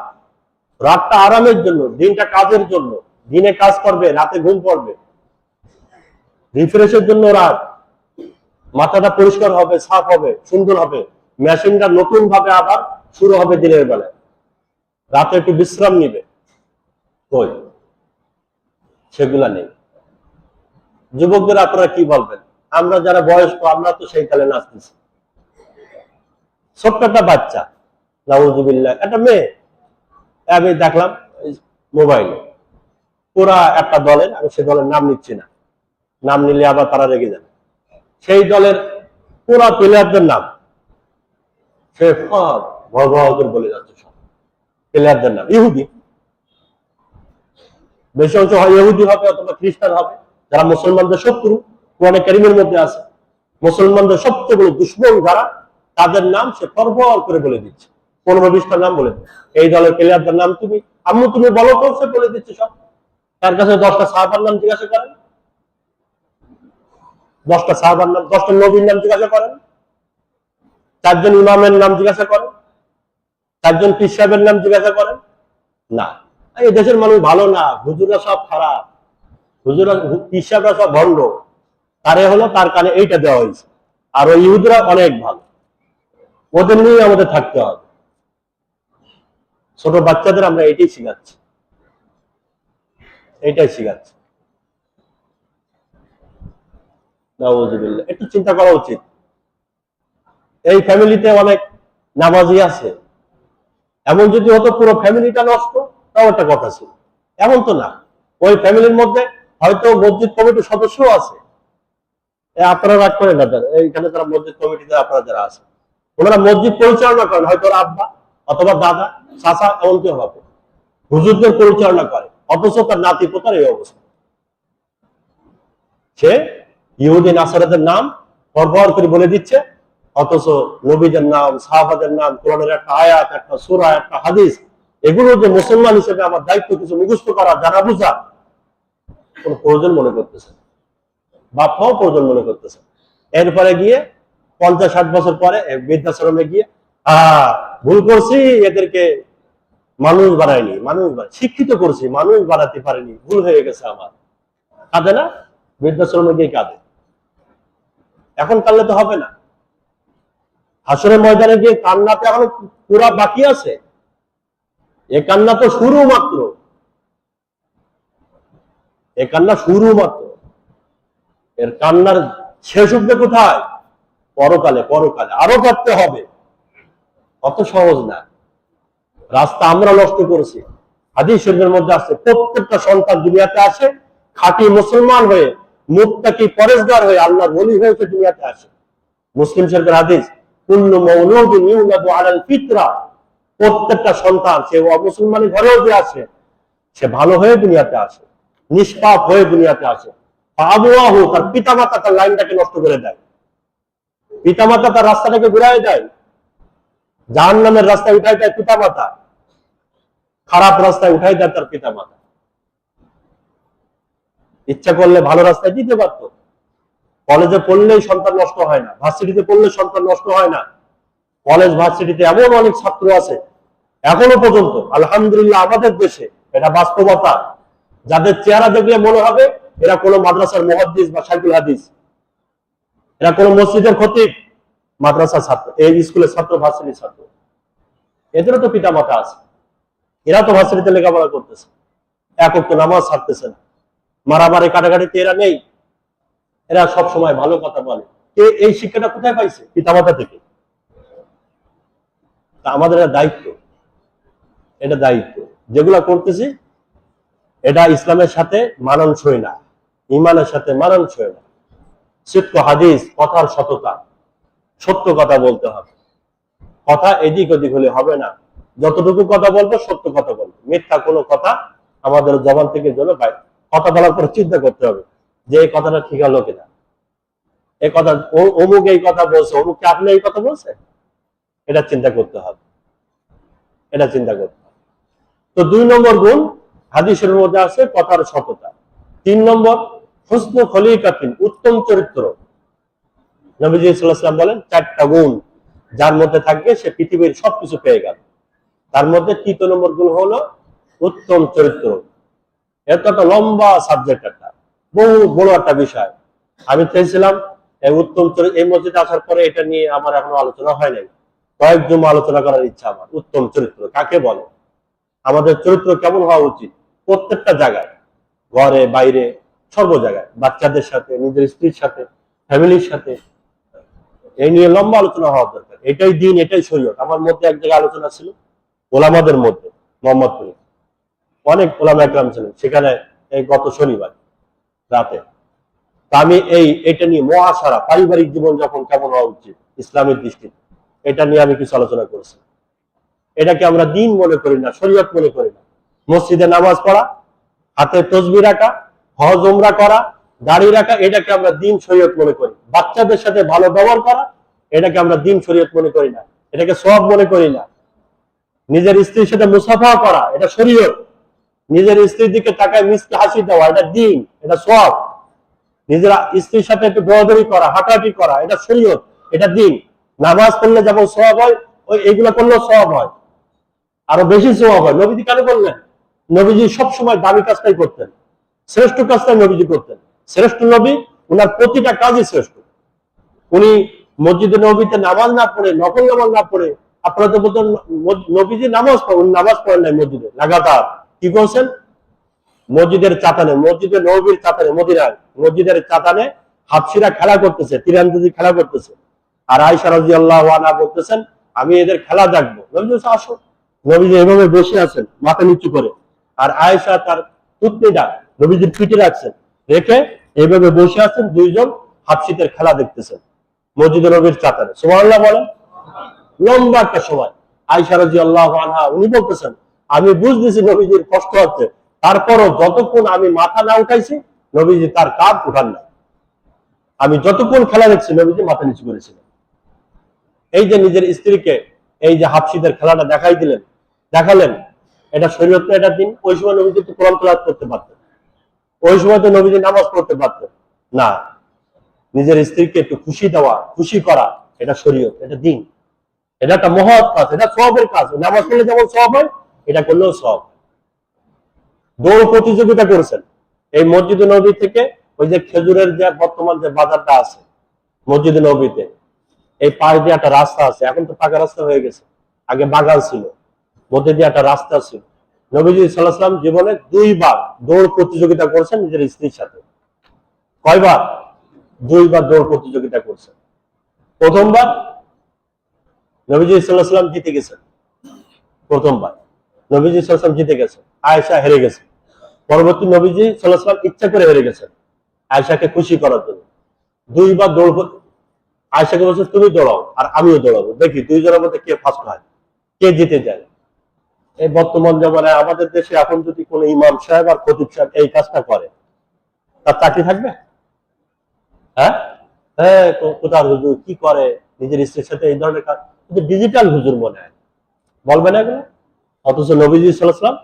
রাতটা আরামের জন্য, দিনটা কাজের জন্য। দিনে কাজ করবে, রাতে ঘুম পড়বে। রিফ্রেশের জন্য রাত, মাথাটা পরিষ্কার হবে, সাফ হবে, সুন্দর হবে, মেশিনটা নতুন ভাবে আবার শুরু হবে দিনের বেলায়। রাতে একটু বিশ্রাম নিবে, কই সেগুলা নেই। যুবকদের আপনারা কি বলবেন? আমরা যারা বয়স্ক, আমরা তো সেই কালে নাচতেছি। ছোট্ট একটা বাচ্চা, নাউযুবিল্লাহ, একটা মেয়ে, আমি দেখলাম মোবাইলে, পুরা একটা দলের, আমি সে দলের নাম নিচ্ছি না, নাম নিলে আবার তারা রেগে যাবে, সেই দলের পুরা প্লেয়ারদের নাম সে সব ভগবান বলে যাচ্ছে। সব প্লেয়ারদের নাম ইহুদি, বেশি অংশ হয় ইহুদি হবে অথবা খ্রিস্টান হবে, যারা মুসলমানদের শত্রু। কোরআনে কারীমের মধ্যে আছে মুসলমানদের সবচেয়ে বড় দুশমন যারা, তাদের নাম সে পরপর করে বলে দিচ্ছে। 15-20টা নাম বলে দিচ্ছে। এই দলের প্লেয়ারদের নাম তুমি আম্মু তুমি বলো তো, সে বলে দিচ্ছে সব। তার কাছে 10টা সাহাবার নাম জিজ্ঞাসা করেন, 10টা সাহাবার নাম, 10টা নবীর নাম জিজ্ঞাসা করেন, 4জন ইমামের নাম জিজ্ঞাসা করেন, 4জন পীর সাহেবের নাম জিজ্ঞাসা করেন। না, এই দেশের মানুষ ভালো না, হুজুররা সব খারাপ, হুজুররা পীর সাহেবরা সব ভণ্ড, তারে হলো তার কানে এইটা দেওয়া হয়েছে। আর ওই ইহুদিরা অনেক ভালো, ওদের নিয়ে আমাদের থাকতে হবে। ছোট বাচ্চাদের আমরা এটাই শিখাচ্ছি, এইটাই শিখাচ্ছি। নাউযুবিল্লাহ, একটু চিন্তা করা উচিত। এই ফ্যামিলিতে অনেক নামাজি আছে, এমন যদি হতো পুরো ফ্যামিলিটা নষ্ট, তাও একটা কথা ছিল। এমন তো না, ওই ফ্যামিলির মধ্যে হয়তো মসজিদ কমিটির সদস্য আছে। আপনারা রাগ করেন না, এইখানে যারা মসজিদ কমিটিতে আপনারা যারা আছে, ওনারা মসজিদ পরিচালনা করেন, হয়তো আব্বা অথবা দাদা, চাচা, এমন কেউ হবে, হুজুরদের পরিচালনা করে, অথচ তার নাতি পোতার এই অবস্থা। সে ইহুদি নাসারাদের নাম পরপর করে বলে দিচ্ছে, অথচ নবীদের নাম, সাহাবাদের নাম, কোরআনের একটা আয়াত, একটা সূরা, একটা হাদিস, এগুলো যে মুসলমান হিসেবে আমার দায়িত্ব কিছু মুখস্থ করা, জানা বুঝা, কোন প্রয়োজন মনে করতেছে, বাপ মাও প্রয়োজন মনে করতেছে। এরপরে গিয়ে 50-60 বছর পরে বৃদ্ধাশ্রমে গিয়ে ভুল করছি, এদেরকে মানুষ বানায়নি, শিক্ষিত করছি, মানুষ বানাতে পারেনি, ভুল হয়ে গেছে আমার। কাঁদে না? বৃদ্ধাশ্রমে গিয়ে কাঁদে। এখন কাঁদলে তো হবে না, হাসরের ময়দানে গিয়ে কান্নাতে এখন পুরা বাকি আছে। এ কান্না তো শুরু মাত্র, এ কান্না শুরু মাত্র। এর কান্নার শেষ হবে কোথায়? পরকালে। আরো কাঁদতে হবে, অত সহজ না। রাস্তা আমরা নষ্ট করেছি। হাদিস শরীফের মধ্যে আছে, প্রত্যেকটা সন্তান দুনিয়াতে আসে খাঁটি মুসলমান হয়ে, মুত্তাকি পরেজগার হয়ে, আল্লাহর ওলি হয়ে দুনিয়াতে আসে। মুসলিম শরীফের হাদিস, কুল্লু মাউলুদিন ইউলাদু আলাল ফিতরা, প্রত্যেকটা সন্তান সে অমুসলমানের ঘরেও যে আসে, সে ভালো হয়ে দুনিয়াতে আসে, নিষ্পাপ হয়ে দুনিয়াতে আসে। আবুয়াহু, তার পিতামাতা তার লাইনটাকে নষ্ট করে দেয়, পিতামাতা তার রাস্তাটাকে ঘুরায় দেয়, জাহান্নামের রাস্তায় উঠাই দেয় পিতামাতা, খারাপ রাস্তায় উঠাই দেয় তার পিতামাতা। ইচ্ছা করলে ভালো রাস্তায় দিতে পারতো। কলেজে পড়লেই সন্তান নষ্ট হয় না, ভার্সিটিতে পড়লে সন্তান নষ্ট হয় না। কলেজ ভার্সিটিতে এমন অনেক ছাত্র আছে এখনো পর্যন্ত, আলহামদুলিল্লাহ, আমাদের দেশে এটা বাস্তবতা, যাদের চেহারা দেখলে মনে হবে এরা কোনো মাদ্রাসার মুহাদ্দিস বা শাইখুল হাদিস, এরা কোনো মসজিদের খতিব, মাদ্রাসার ছাত্র, এই স্কুলের ছাত্র, ভার্সিটির ছাত্র। এদেরও তো পিতা মাতা আছে, এরা তো ভার্সিটিতে লেখাপড়া করতেছে, একক তো নামাজ ছাড়তেছে না, মারামারি কাটাকাটিতে এরা নেই, এরা সব সময় ভালো কথা বলে। এই শিক্ষাটা কোথায় পাইছে? পিতামাতা থেকে। তা আমাদের দায়িত্ব, এটা দায়িত্ব, যেগুলা করতেছি এটা ইসলামের সাথে মানানসই না, ইমানের সাথে মানানসই না। সিদ্ক হাদিস, কথার সততা, সত্য কথা বলতে হবে, কথা এদিক ওদিক হলে হবে না। যতটুকু কথা বলবো সত্য কথা বলবো, মিথ্যা কোনো কথা আমাদের জবান থেকে যেন বাইরে। কথা বলার পর চিন্তা করতে হবে যে এই কথাটা ঠিক হলো কিনা, এই কথা অমুক এই কথা বলছে, অমুককে আপনি এই কথা বলছে, এটা চিন্তা করতে হবে, এটা চিন্তা করতে হবে। তো 2 নম্বর গুণ হাদিসের মধ্যে আছে কথার সততা। 3 নম্বর হুসনু খলিকাতিন, উত্তম চরিত্র। নবীজি সাল্লাল্লাহু আলাইহি ওয়াসাল্লাম বলেন 4টা গুণ যার মধ্যে থাকবে সে পৃথিবীর সবকিছু পেয়ে গেল। তার মধ্যে 3 নম্বর গুণ হলো উত্তম চরিত্র। এটা একটা লম্বা সাবজেক্ট, একটা বহু বড় একটা বিষয়। আমি চেয়েছিলাম এই উত্তম চরিত্র, এই মসজিদে আসার পরে এটা নিয়ে আমার এখনো আলোচনা হয় নাই, কয়েক জুমা আলোচনা করার ইচ্ছা আমার। উত্তম চরিত্র কাকে বলে, আমাদের চরিত্র কেমন হওয়া উচিত প্রত্যেকটা জায়গায়, ঘরে বাইরে সর্ব জায়গায়, বাচ্চাদের সাথে, নিজের স্ত্রীর সাথে, ফ্যামিলির সাথে, এই নিয়ে লম্বা আলোচনা হওয়া দরকার। এটাই দিন, এটাই শরীয়ত। আমার মধ্যে এক জায়গায় আলোচনা ছিল ওলামাদের মধ্যে, মোহাম্মদপুরে অনেক ওলামা একরাম ছিলেন সেখানে, এই গত শনিবার রাতে। তা আমি এটা নিয়ে মহাসারা পারিবারিক জীবন যখন কেমন হওয়া উচিত ইসলামের দৃষ্টিতে, এটা নিয়ে আমি কিছু আলোচনা করেছি। এটাকে আমরা দিন মনে করি না, শরীয়ত মনে করি না। মসজিদে নামাজ পড়া, হাতে তসবিহ রাখা, হজ উমরা করা, দাড়ি রাখা, এটাকে আমরা দিন শরীয়ত মনে করি। বাচ্চাদের সাথে ভালো ব্যবহার করা, এটাকে আমরা দিন শরীয়ত মনে করি না, এটাকে সওয়াব মনে করি না। নিজের স্ত্রীর সাথে মুসাফা করা, এটা শরীয়ত। নিজের স্ত্রীর দিকে তাকায় মিষ্টি হাসি দেওয়া, এটা দিন, এটা সওয়াব। নিজের স্ত্রীর সাথে একটু দৌড়াদৌড়ি করা, হাঁটাহাঁটি করা, এটা শরীয়ত, এটা দিন। নামাজ পড়লে যেমন সওয়াব হয়, ওই এগুলো করলেও সওয়াব হয়, আরো বেশি সওয়াব হয়। নবীজি কেন বললেন? নবীজি সবসময় দামি কাজটাই করতেন, শ্রেষ্ঠ কাজটাই নবীজি করতেন। শ্রেষ্ঠ নবী, ওনার প্রতিটা কাজই শ্রেষ্ঠ। উনি মসজিদে নবীতে নামাজ না পড়ে, নকল নামাজ না পড়ে, আপনারা তো বলতেন নবীজি নামাজ পড়েন, নামাজ পড়েন নাই মসজিদে লাগাতার। কি করছেন? মসজিদের চাতানে, মসজিদে নবীর চাতানে, মদিনায় মসজিদের চাতানে হাফসিরা খেলা করতেছে, তীরন্দাজি খেলা করতেছে। আর আয়েশা রাদিয়াল্লাহু আনহা বলতেছেন আমি এদের খেলা দেখবো। নবীজি আসো। নবীজি এভাবে বসে আছেন মাথা নিচু করে, আর আয়েশা তার পুতনিটা নবীজির পিঠে রাখছেন, রেখে এইভাবে বসে আছেন, দুইজন হাফসিদের খেলা দেখতেছেন মসজিদে নবীর চাতানে। সুবহানাল্লাহ বলেন। লম্বা একটা সময় আয়েশা রাদিয়াল্লাহু আনহা উনি বলতেছেন আমি বুঝতেছি নবীজির কষ্ট হচ্ছে, তারপরও যতক্ষণ আমি মাথা না উঠাইছি নবীজি তার কাঁধ উঠান না। আমি যতক্ষণ খেলা দেখছি নবীজি মাথা নিচু করেছিলেন। এই যে নিজের স্ত্রীকে এই যে হাফসিদের খেলাটা দেখালেন, এটা শরীয়ত না, এটা দিন। ওই সময় নবীজি তো কোরআন তেলাওয়াত করতে পারতেন, ওই সময় তো নবীজি নামাজ পড়তে পারতেন না। নিজের স্ত্রীকে একটু খুশি দেওয়া, খুশি করা, এটা শরীয়ত, এটা দিন, এটা একটা মহৎ কাজ, এটা সওয়াবের কাজ। নামাজ পড়লে যেমন সওয়াব হয়, এটা করলেও সওয়াব। দৌড় প্রতিযোগিতা করেছেন এই মসজিদে নবী থেকে। ওই যে খেজুরের যে বর্তমান যে বাজারটা আছে মসজিদে নবীতে, এই পাশ দিয়ে একটা রাস্তা আছে, এখন তো পাকা রাস্তা হয়ে গেছে, আগে বাগান ছিল, মধ্যে দিয়ে একটা রাস্তা ছিল। নবীজি সাল্লাল্লাহু আলাইহি ওয়াসাল্লাম জীবনে 2 বার দৌড় প্রতিযোগিতা করেছেন নিজের স্ত্রীর সাথে। কয়বার? 2 বার দৌড় প্রতিযোগিতা করছেন। প্রথমবার নবীজি সাল্লাল্লাহু আলাইহি ওয়াসাল্লাম জিতে গেছেন, প্রথমবার নবীজি সাল্লাল্লাহু আলাইহি ওয়াসাল্লাম জিতে গেছেন, আয়েশা হেরে গেছে। পরবর্তী নবীজি সাল্লাল্লাহু আলাইহি ওয়াসাল্লাম ইচ্ছা করে হেরে গেছেন আয়েশাকে খুশি করার জন্য। 2 বার দৌড়, আয়েশাকে বলছে তুমি দৌড়াও আর আমিও দৌড়াবো, দেখি 2 জনের মধ্যে কে ফার্স্ট হয়, কে জিতে যায়। এই বর্তমান জমানায় আমাদের দেশে এখন যদি কোনো ইমাম সাহেব আর খতিব সাহেব এই কাজটা করে, তার চাকরি থাকবে? হ্যাঁ, হ্যাঁ, কোথার হুজুর কি করে নিজের স্ত্রীর সাথে এই ধরনের কাজ, ডিজিটাল হুজুর মনে হয়, বলবে না এগুলো। অথচ নবীজি সাল্লাল্লাহু আলাইহি ওয়াসাল্লাম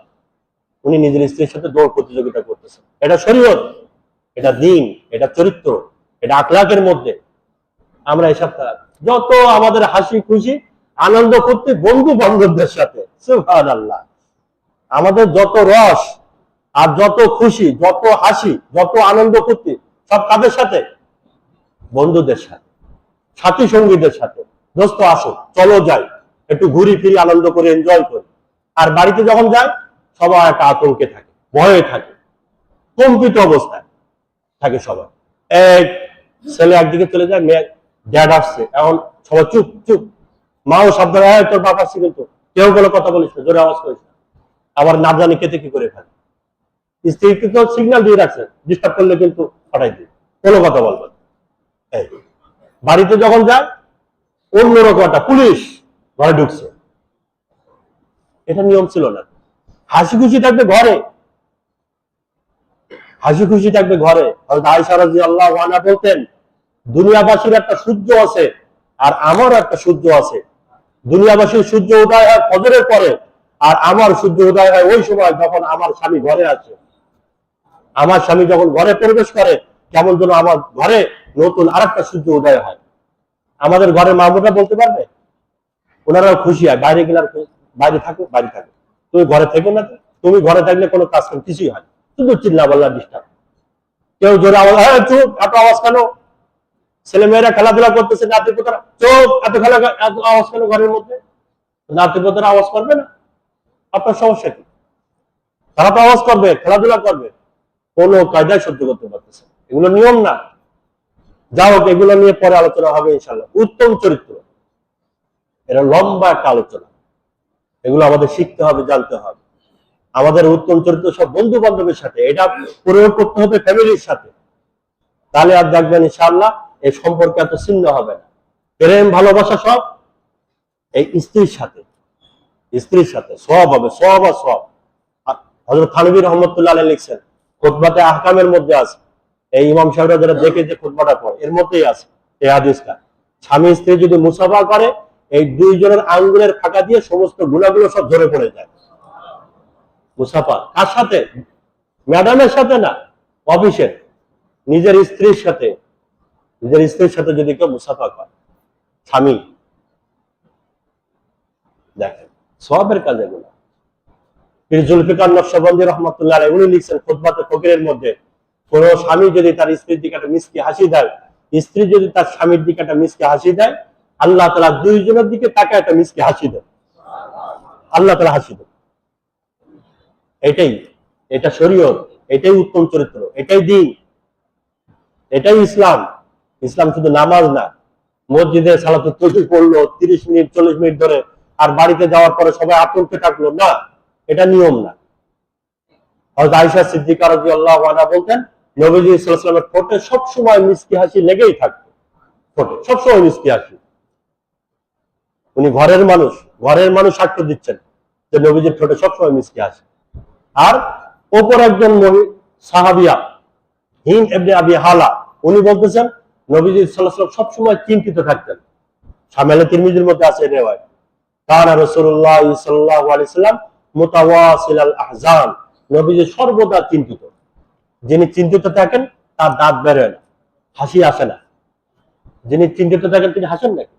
উনি নিজের স্ত্রীর সাথে দৌড় প্রতিযোগিতা করতেছেন। এটা শরীয়ত, এটা দ্বীন, এটা চরিত্র, এটা আখলাকের মধ্যে। আমরা এসব যত আমাদের হাসি খুশি আনন্দ করতে বন্ধু বান্ধবদের সাথে, সুবহানাল্লাহ, আমাদের যত রস আর যত খুশি, যত হাসি, যত আনন্দ করতে, সব কাদের সাথে? বন্ধুদের সাথে, সাথী সঙ্গীদের সাথে। দোস্ত আসো, চলো যাই, একটু ঘুরি ফিরি, আনন্দ করে, এনজয় করি। আর বাড়িতে যখন যায় সবাই একটা আতঙ্কে থাকে, ভয়ে থাকে, কম্পিত অবস্থায় থাকে সবাই। এক ছেলে একদিকে চলে যায়, মেয়ে ড্যাড আসছে, এখন সবাই চুপ চুপ। মাও সাবধানে, তোর বাপ আসছে কিন্তু কেউ কোনো কথা বলিস না, জোরে আওয়াজ করিস না। আবার না জানি কেটে কি করে ফেলে। স্ত্রীকে তো সিগন্যাল দিয়ে রাখছে, ডিস্টার্ব করলে কিন্তু ফাটাই দিই, কোনো কথা বলবেন। এই বাড়িতে যখন যায় অন্যরকম একটা পুলিশ ঘরে ঢুকছে, এটা নিয়ম ছিল না। হাসি খুশি থাকবে ঘরে, হাসি খুশি থাকবে ঘরে। হযরত আয়েশা রাদিয়াল্লাহু আনহা বলতেন, দুনিয়াবাসীর একটা সূর্য আছে আর আমার একটা সূর্য আছে। দুনিয়াবাসীর সূর্য উদয় হয় ফজরের পরে, আর আমার সূর্য উদয় হয় ওই সময় যখন আমার স্বামী ঘরে আসে। আমার স্বামী যখন ঘরে প্রবেশ করে, কেমন যেন আমার ঘরে নতুন আরেকটা সূর্য উদয় হয়। আমাদের ঘরের মামুরা বলতে পারবে, ওনারাও খুশি হয়, বাইরে গেলে বাইরে থাকো, বাড়ি থাকো, তুমি ঘরে থেকো না। তুমি ঘরে থাকলে কোনো কাজ কাম কিছুই হয়, শুধু চিল্লা পাল্লা ডিস্টার্ব। কেউ জোরে আওয়াজ, হ্যাঁ চুপ, এত আওয়াজ কেন? ছেলে মেয়েরা খেলাধুলা করতেছে, নাতিপুতরা চুপ, এত আওয়াজ কেন ঘরের মধ্যে? নাতিপুতরা আওয়াজ করবে না, আপনার সমস্যা কি? তারা তো আওয়াজ করবে, খেলাধুলা করবে, কোনো কায়দায় সহ্য করতে পারতেছে। এগুলো নিয়ম না। যা হোক, এগুলো নিয়ে পরে আলোচনা হবে ইনশাল্লাহ। উত্তম চরিত্র, এটা লম্বা একটা আলোচনা, এগুলো আমাদের শিখতে হবে, জানতে হবে। আমাদের উত্তম চরিত্র সব বন্ধু বান্ধবের সাথে, এটা প্রয়োগ করতে হবে ফ্যামিলির সাথে, তাহলে আর দেখবেন ইনশাআল্লাহ এই সম্পর্কে এত ছিন্ন হবে না। প্রেম ভালোবাসা সব এই স্ত্রীর সাথে, স্ত্রীর সাথে সব হবে, সব আর সব। হযরত থানভী রাহমাতুল্লাহ আলাইহি লিখছেন, খুতবাতে আহকামের মধ্যে আছে, এই ইমাম সাহেবরা যারা দেখে যে খুতবাটা পড়ে এর মধ্যেই আছে এই হাদিসটা। স্বামী স্ত্রী যদি মুসাফা করে, এই 2 জনের আঙ্গুলের ফাঁকা দিয়ে সমস্ত গুনাহগুলো সব ঝরে পড়ে যায়। মুসাফা কার সাথে? ম্যাডামের সাথে না, অফিসের, নিজের স্ত্রীর সাথে। নিজের স্ত্রীর সাথে যদি কেউ মুসাফা করে, স্বামী, দেখেন সওয়াবের কাজ এগুলো। পীর জুলফিকার নকশবন্দি রাহমাতুল্লাহ আলাইহি উনি লিখছেন খুতবাতে ফকিরের মধ্যে, কোন স্বামী যদি তার স্ত্রীর দিকে একটা মিষ্টি হাসি দেয়, স্ত্রী যদি তার স্বামীর দিকে একটা মিষ্টি হাসি দেয়, আল্লাহ তাআলা 2 জনের দিকে তাকে একটা মিষ্টি হাসি দেন, আল্লাহ তাআলা হাসি দেন। এটাই, এটা শরীয়ত, এটাই উত্তম চরিত্র, এটাই দ্বীন, এটাই ইসলাম। ইসলাম শুধু নামাজ না, মসজিদে সালাতুত তাসবিহ পড়লো 30 মিনিট 40 মিনিট ধরে, আর বাড়িতে যাওয়ার পরে সবাই আতঙ্কে থাকলো না, এটা নিয়ম না। হযরত আয়েশা সিদ্দিকা রাদিয়াল্লাহু আনহা বলতেন, নবীজি সাল্লাল্লাহু আলাইহি ওয়াসাল্লামের ঠোঁটে সবসময় মিষ্টি হাসি লেগেই থাকতো, ঠোঁটে সবসময় মিষ্টি হাসি। উনি ঘরের মানুষ সাক্ষ্য দিচ্ছেন যে নবীজির ঠোঁটে সবসময় মিষ্টি হাসি। আর অপর একজন সাহাবিয়া হিন্দ ইবনে আবি হালা, উনি বলতেছেন, নবীজি সাল্লাল্লাহু আলাইহি ওয়াসাল্লাম সবসময় চিন্তিত থাকতেন। শামিল তিরমিজির মধ্যে আছে রিওয়ায়াত, কানা রাসূলুল্লাহ সাল্লাল্লাহু আলাইহি ওয়াসাল্লাম মুতাওয়াসিল আল আহজান, নবীজি সর্বদা চিন্তিত। যিনি চিন্তিত থাকেন তার দাঁত বের হয় না, হাসি আসে না। যিনি চিন্তিত থাকেন তিনি হাসেন নাকি?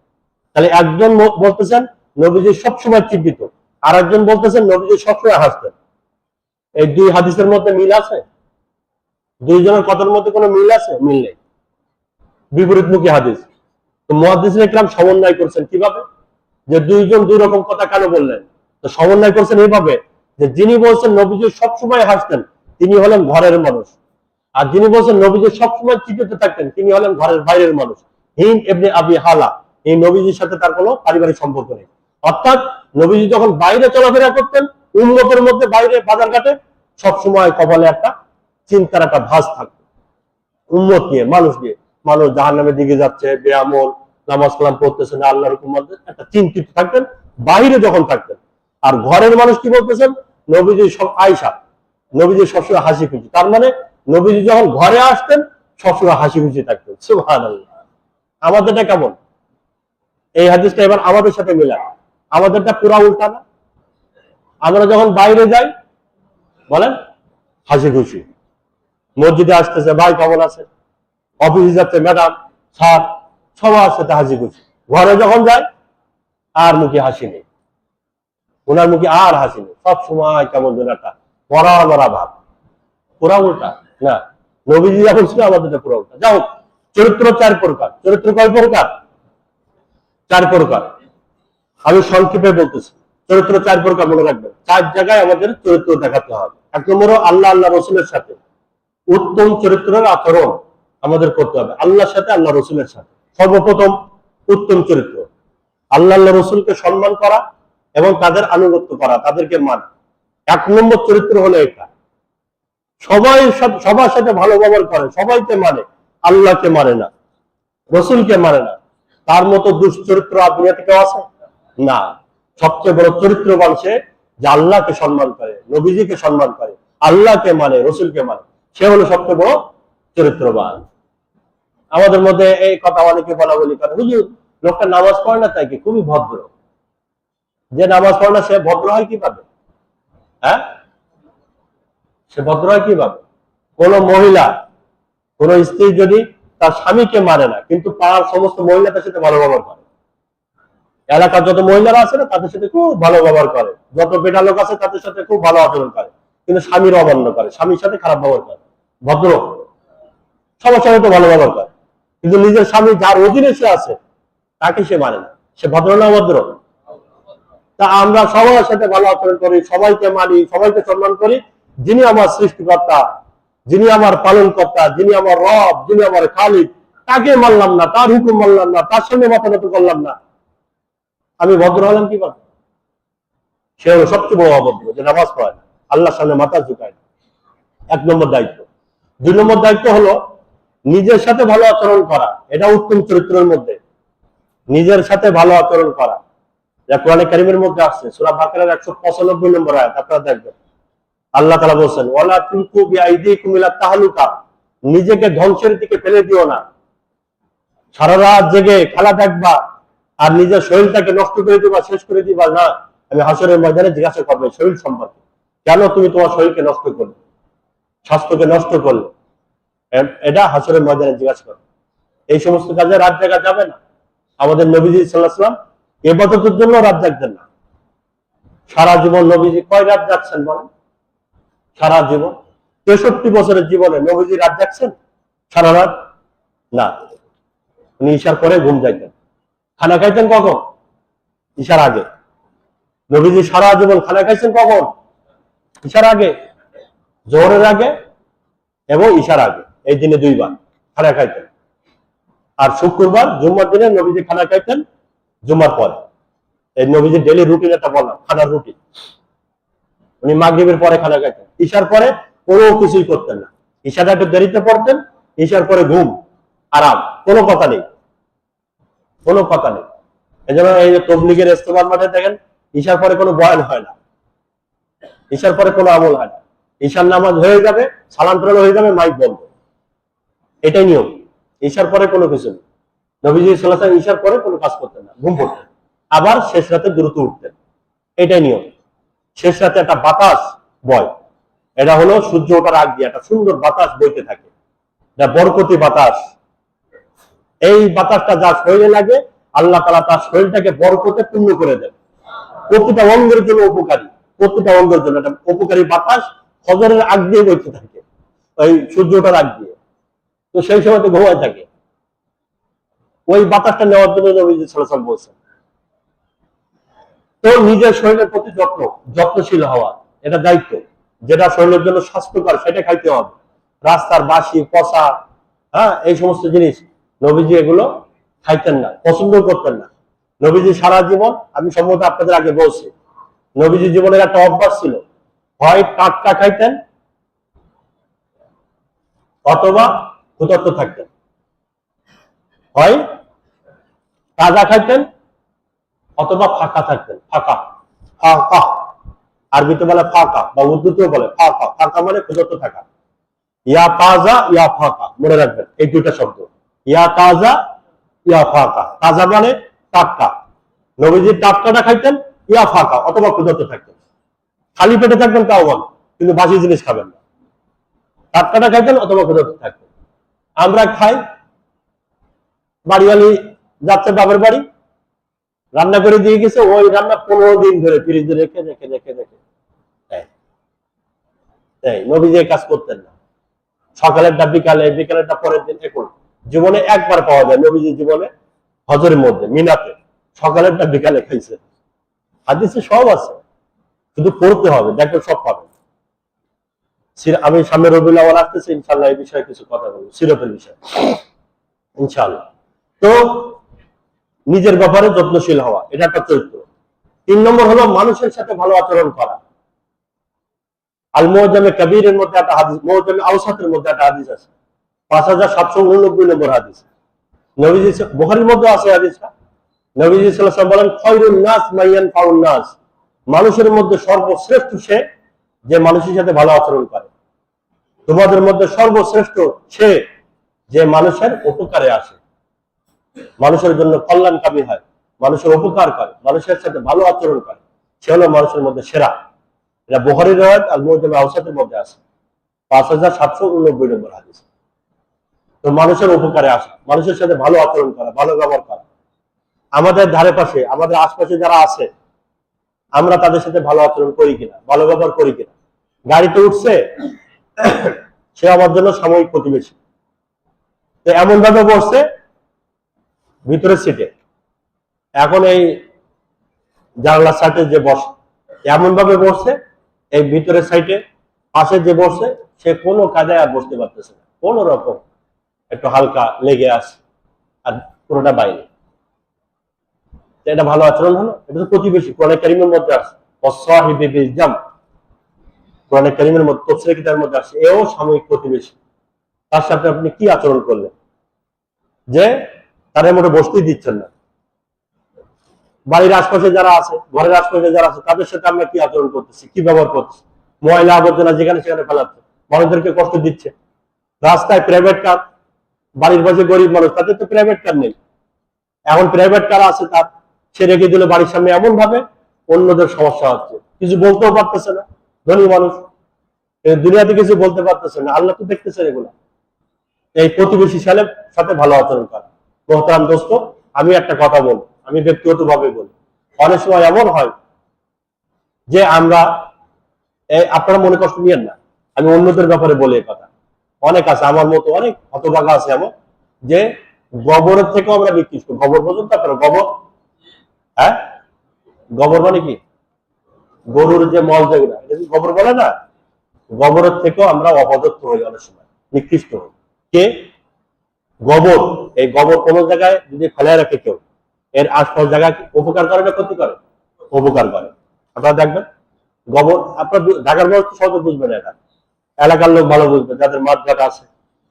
তাহলে একজন বলতেছেন নবীজি সবসময় চিন্তিত, আর একজন বলতেছেন নবীজি সবসময় হাসতেন। এই দুই হাদিসের মধ্যে মিল আছে? দুইজনের কথার মধ্যে কোনো মিল আছে? মিল নেই, বিপরীতমুখী হাদিস। তো মুহাদ্দিসিন ইকরাম সমন্বয় করছেন কিভাবে? যে দুইজন দুই রকম কথা কেন বললেন? তো সমন্বয় করছেন এইভাবে যে যিনি বলছেন নবীজি সবসময় হাসতেন তিনি হলেন ঘরের মানুষ, আর যিনি বলছেন নবীজি সবসময় চিন্তিত থাকতেন তিনি হলেন ঘরের বাইরের মানুষ। হিন্দ ইবনে আবি হালা, এই নবীজির সাথে তার কোনো পারিবারিক সম্পর্ক নেই। অর্থাৎ নবীজি যখন বাইরে চলাফেরা করতেন উম্মতের মধ্যে, বাইরে বাজার ঘাটে, সবসময় কপালে একটা চিন্তার একটা ভাঁজ থাকতো উম্মত নিয়ে, মানুষ নিয়ে। মানুষ জাহান্নামের দিকে যাচ্ছে, বেআমল, নামাজ কালাম পড়তেছে না, আল্লাহর হুকুম মানতে একটা চিন্তিত থাকতেন বাইরে যখন থাকতেন। আর ঘরের মানুষ কি বলতেছেন? নবীজি সব আয়েশা, নবীজি সবসময় হাসি খুশি। তার মানে নবীজি যখন ঘরে আসতেন সবসময় হাসি খুশি থাকতেন। সুবহানাল্লাহ। আমাদেরটা কেমন? এই হাদিসটা এবার আমাদের সাথে মিলা। আমাদেরটা পুরা উল্টা না? আমরা যখন বাইরে যাই বলেন হাসি খুশি, মসজিদে আসতেছে ভাই কেমন আছে, অফিসে যাচ্ছে ম্যাডাম, স্যার, সবার সাথে হাসি খুশি। ঘরে যখন যায় আর মুখে হাসি নেই, ওনার মুখে আর হাসি নেই, সব সময় কেমন যেন একটা মরা মরা ভাব। পুরা উল্টা না? নবীজি যখন ছিল আমাদের পুরা উল্টা। যাও, চরিত্র চার প্রকার। চরিত্র কয় প্রকার? চার প্রকার। আমি সংক্ষেপে বলতেছি, চরিত্র চার প্রকার মনে রাখবেন। চার জায়গায় আমাদের চরিত্র দেখাতে হবে। এক নম্বর আল্লাহ আল্লাহ রসুলের সাথে উত্তম চরিত্রের আচরণ আমাদের করতে হবে, আল্লাহর সাথে আল্লাহ রসুলের সাথে। সর্বপ্রথম উত্তম চরিত্র, আল্লাহ আল্লাহ রসুলকে সম্মান করা এবং তাদের আনুগত্য করা, তাদেরকে মানা। এক নম্বর চরিত্র হলো এটা। সবার সাথে ভালো ব্যবহার করে, সবাইকে মানে, আল্লাহকে মানে না, রসুলকে মানে না। তার মতো দুশ্চরিত্র দুনিয়াতে কেউ আছে? না। সবচেয়ে বড় চরিত্রবান সে যে আল্লাহকে সম্মান করে, নবীজিকে সম্মান করে, আল্লাহকে মানে, রসুলকে মানে, সে হলো সবচেয়ে বড় চরিত্রবান। আমাদের মধ্যে এই কথা অনেকে বলা বলি করে, হুজুর লোকটা নামাজ পড়ে না তাই কি? খুবই ভদ্র। যে নামাজ পড়ে না সে ভদ্র হয় কিভাবে? হ্যাঁ, সে ভদ্র হয় কিভাবে? কোন মহিলা, কোন স্ত্রী যদি তার স্বামীকে মানে না কিন্তু পাড়ার সমস্ত মহিলাদের সাথে ভালো ব্যবহার করে, এলাকার যত মহিলারা আছে না তাদের সাথে খুব ভালো ব্যবহার করে, যত বেটা লোক আছে তাদের সাথে খুব ভালো আচরণ করে, কিন্তু স্বামীর অমান্য করে, স্বামীর সাথে খারাপ ব্যবহার করে, ভদ্র, সবার সাথে তো ভালো ব্যবহার করে, কিন্তু নিজের স্বামী যার অধীনে সে আছে তাকে সে মানে না, সে ভদ্র না অভদ্র? তা আমরা সবার সাথে ভালো আচরণ করি, সবাইকে মানি, সবাইকে সম্মান করি। যিনি আমার সৃষ্টিকর্তা, যিনি আমার পালন কর্তা, যিনি আমার রব, যিনি আমার খালিক, তাকে মানলাম না, তার হুকুম মানলাম না, তার সঙ্গে মাথা নত করলাম না, আমি ভদ্র হলাম কিভাবে? সে হলো সবচেয়ে বড় অভদ্র, যে নামাজ পড়ায় না, আল্লাহর সামনে মাথা ঝুঁকায় না। এক নম্বর দায়িত্ব। দুই নম্বর দায়িত্ব হলো নিজের সাথে ভালো আচরণ করা। এটা উত্তম চরিত্রের মধ্যে, নিজের সাথে ভালো আচরণ করা। যা কোরআনে কারীমের মধ্যে আসছে, সূরা বাকারার 195 নম্বর আয়াত, আপনারা দেখবেন। আল্লাহ তাআলা বলেন, ওয়ালা তুলকু বিআইদিকুম ইলা তাহলুকা, নিজেকে ধ্বংসের দিকে ফেলে দিও না। সারা রাত জেগে খেলা দেখবা আর নিজের শরীরটাকে নষ্ট করে দিবা, শেষ করে দিবা না। আমি হাসরের ময়দানে জিজ্ঞাসা করবো শরীর সম্পর্কে, কেন তুমি তোমার শরীরকে নষ্ট করলে, স্বাস্থ্যকে নষ্ট করলে? এটা হাসরের ময়দানে জিজ্ঞাসা করবে। এই সমস্ত কাজে রাত জাগা যাবে না। আমাদের নবীজি সাল্লাল্লাহু আলাইহি ওয়াসাল্লাম ইবাদতের জন্য রাত জাগতেন না। সারা জীবন নবীজি কয় রাত জাগছেন বলেন? সারা জীবন 63 বছরের জীবনে নবীজি রাত জাগছেন সারা রাত? না। উনি ঈশার পরে ঘুম যাইতেন। খানা খাইতেন কখন? ঈশার আগে। নবীজি সারা জীবন খানা খাইছেন কখন? ঈশার আগে, জোহরের আগে এবং ঈশার আগে, এই দিনে দুইবার খানা খাইতেন। আর শুক্রবার জুম্মার দিনে নবীজি খানা খাইতেন জুম্মার পরে। এই নবীজি ডেইলি রুটিন একটা বললাম, খানার রুটিন। উনি মাগরিবের পরে খানা খাইতেন, ঈশার পরে কোনো কিছুই করতেন না। ঈশাটা একটু দেরিতে পড়তেন, ঈশার পরে ঘুম, আরাম, কোনো কথা নেই, কোনো কথা নেই। এই জন্য এই যে তবলিগের ইস্তেমার মাঠে দেখেন ঈশার পরে কোনো বয়ান হয় না, ঈশার পরে কোনো আমল হয় না। ঈশার নামাজ হয়ে যাবে, সালাম ফেরানো হয়ে যাবে, মাইক বন্ধ, এটাই নিয়ম। ঈশার পরে কোনো কিছু নেই। নবীজি সাল্লাল্লাহু আলাইহি ওয়াসাল্লাম ঈশার পরে কোনো কাজ করতেন না, ঘুম পড়তেন, আবার শেষ রাতে দ্রুত উঠতেন। এটাই নিয়ম। শেষ রাতে একটা বাতাস বয়, এটা হলো সূর্য ওঠার আগ দিয়ে একটা সুন্দর বাতাস বইতে থাকে, এটা বরকতি বাতাস। এই বাতাসটা যা শরীরে লাগে আল্লাহ তাআলা তার শরীরটাকে বরকতে পূর্ণ করে দেন। প্রতিটা অঙ্গের জন্য উপকারী, প্রতিটা অঙ্গের জন্য একটা উপকারী বাতাস ফজরের আগ দিয়ে বইতে থাকে, ওই সূর্য ওঠার আগ দিয়ে। তো সেই সময় তো ঘুমায় থাকে, ওই বাতাসটা নেওয়ার জন্য নবীজি সাল্লাল্লাহু আলাইহি ওয়াসাল্লাম বলছেন। তো নিজের শরীরের প্রতি যত্নশীল হওয়া, এটা দায়িত্ব। যেটা শরীরের জন্য স্বাস্থ্যকর সেটা খাইতে হবে। রাস্তার বাসি পচা, এই সমস্ত জিনিস নবীজি এগুলো খাইতেন না, পছন্দ করতেন না। নবীজি সারা জীবন, আমি সম্ভবত আপনাদের আগে বলছি, নবীজি জীবনের একটা অভ্যাস ছিল, হয় টাটকা খাইতেন অথবা ক্ষুধার্ত থাকতেন, হয় তাজা খাইতেন অথবা ফাঁকা থাকতেন। ফাঁকা, ফাঁকা আরবিতে বলে ফাঁকা, বা উর্দুতেও বলে ফাঁকা। ফাঁকা মানে ক্ষুধার্ত থাকা। ইয়া তাজা ইয়া ফাঁকা, মনে রাখবেন এই দুইটা শব্দ, ইয়া তাজা ইয়া ফাঁকা। তাজা মানে টাটকা, নবীজি টাটকাটা খাইতেন, ইয়া ফাঁকা অথবা ক্ষুধার্ত থাকতেন। খালি পেটে থাকবেন তাও বল, কিন্তু বাসি জিনিস খাবেন না। টাটকাটা খাইতেন অথবা ক্ষুধার্ত থাকতেন। আমরা খাই, বাড়িওয়ালি যাচ্ছে বাবার বাড়ি, রান্না করে দিয়ে গেছে, ওই রান্না 15 দিন ধরে ফ্রিজে রেখে রেখে রেখে রেখে নবীজি কাজ করতেন না। সকালেরটা বিকালে, বিকালেরটা পরের দিন। এখন জীবনে একবার পাওয়া যায় নবীজি জীবনে হজরের মধ্যে মিনাতে সকালেরটা বিকালে খাইছে। হাদিসে সব আছে, শুধু পড়তে হবে, দেখবেন সব পাবেন। আমি সামনে রবিউল আউয়াল আসতেছি, ইনশাআল্লাহ এই বিষয়ে কিছু কথা বলবো, সিরাতের বিষয়ে ইনশাআল্লাহ। তো নিজের ব্যাপারে যত্নশীল হওয়া, এটা একটা চরিত্র। 3 নম্বর হলো মানুষের সাথে ভালো আচরণ করা। আল মুআজ্জামে কাবীরের মধ্যে একটা হাদিস, মুআজ্জামে আওসাতের মধ্যে একটা হাদিস আছে, 5789 নম্বর হাদিস। নবীজি, বুখারীর মধ্যে আছে হাদিসটা। নবীজি সাল্লাল্লাহু আলাইহি ওয়াসাল্লাম বলেন, খায়রুন নাস মাইয়ান ফাউন নাস, মানুষের মধ্যে সর্বশ্রেষ্ঠ সে যে মানুষের সাথে ভালো আচরণ করে। তোমাদের মধ্যে সর্বশ্রেষ্ঠ সে যে মানুষের উপকারে আসে, মানুষের জন্য কল্যাণকামী হয়, মানুষের উপকার করে, মানুষের সাথে ভালো আচরণ করে, সে হলো মানুষের মধ্যে সেরা। এটা বুখারীর riwayat আল মুআজ্জামে আওসাতের মধ্যে আছে, 5789 নম্বর হাদিস। তো মানুষের উপকারে আসা, মানুষের সাথে ভালো আচরণ করা, ভালো ব্যবহার করা। আমাদের ধারে পাশে, আমাদের আশপাশে যারা আছে, আমরা তাদের সাথে ভালো আচরণ করি কিনা, ভালো ব্যবহার করি কিনা। গাড়িতে উঠছে, সে আমার জন্য সাময়িক প্রতিবেশী, তো এমন ভাবে বসছে ভিতরের সিটে, এখন এই জানলার সাইডে যে বসে এমন ভাবে বসছে, এই ভিতরের সাইডে পাশে যে বসছে সে কোনো কাজে আর বসতে পারতেছে না, কোন রকম একটু হালকা লেগে আসে, আর পুরোটা বাইরে। এটা ভালো আচরণ হলো? এটা তো প্রতিবেশী। কোরআনে কারীমের মধ্যে আছে ওয়াসাহিবি বিল জাম, কোরআনে কারীমের মধ্যে, তাফসীরে কিতাবের মধ্যে আছে, এও সাময়িক প্রতিবেশী। তার সাথে আপনি কি আচরণ করলেন যে তাদের মধ্যে বসতেই দিচ্ছেন না? বাড়ির আশপাশে যারা আছে, ঘরের আশপাশে যারা আছে, তাদের সাথে আমরা কি আচরণ করতেছি, কি ব্যবহার করতেছি? ময়লা আবর্জনা যেখানে সেখানে ফেলাচ্ছে, মানুষদেরকে কষ্ট দিচ্ছে। রাস্তায় প্রাইভেট কার, বাড়ির পাশে গরিব মানুষ, তাদের তো প্রাইভেট কার নেই, এখন প্রাইভেট কার আছে তার, সে রেখে দিল বাড়ির সামনে। এমন ভাবে অন্যদের সমস্যা হচ্ছে, কিছু বলতেও পারতেছে না, ধনী মানুষ দুনিয়াতে কিছু বলতে পারতেছে না, আল্লাহ তো দেখতেছেন এগুলো। এই প্রতিবেশী সাথে ভালো আচরণ করা। মোহতারাম দোস্ত, আমি একটা কথা বলবো, আমি ব্যক্তিগত ভাবে বলি, অনেক সময় এমন হয় যে আমরা, আপনারা মনে কষ্ট নিয়েন না, আমি অন্যদের ব্যাপারে বলি এই কথা। অনেক আছে আমার মতো, অনেক হতভাগা আছে এমন যে গোবরের থেকেও আমরা নিকৃষ্ট। গোবর পর্যন্ত আপনারা গোবর, গোবর মানে কি? গরুর যে মল, যেগুলো এটা গোবর বলে না, গোবরের থেকেও আমরা অপদস্থ হই, অনেক সময় নিকৃষ্ট হই। কে? গোবর। এই গোবর কোন জায়গায় যদি ফেলায় রাখে কেউ, এর আশপাশ জায়গায় উপকার করে না ক্ষতি করে? উপকার করে। আপনারা দেখবেন গোবর, আপনার ঢাকার মানুষ সহজে বুঝবেন, এটা এলাকার লোক ভালো বুঝবে যাদের মাঠঘাট আছে।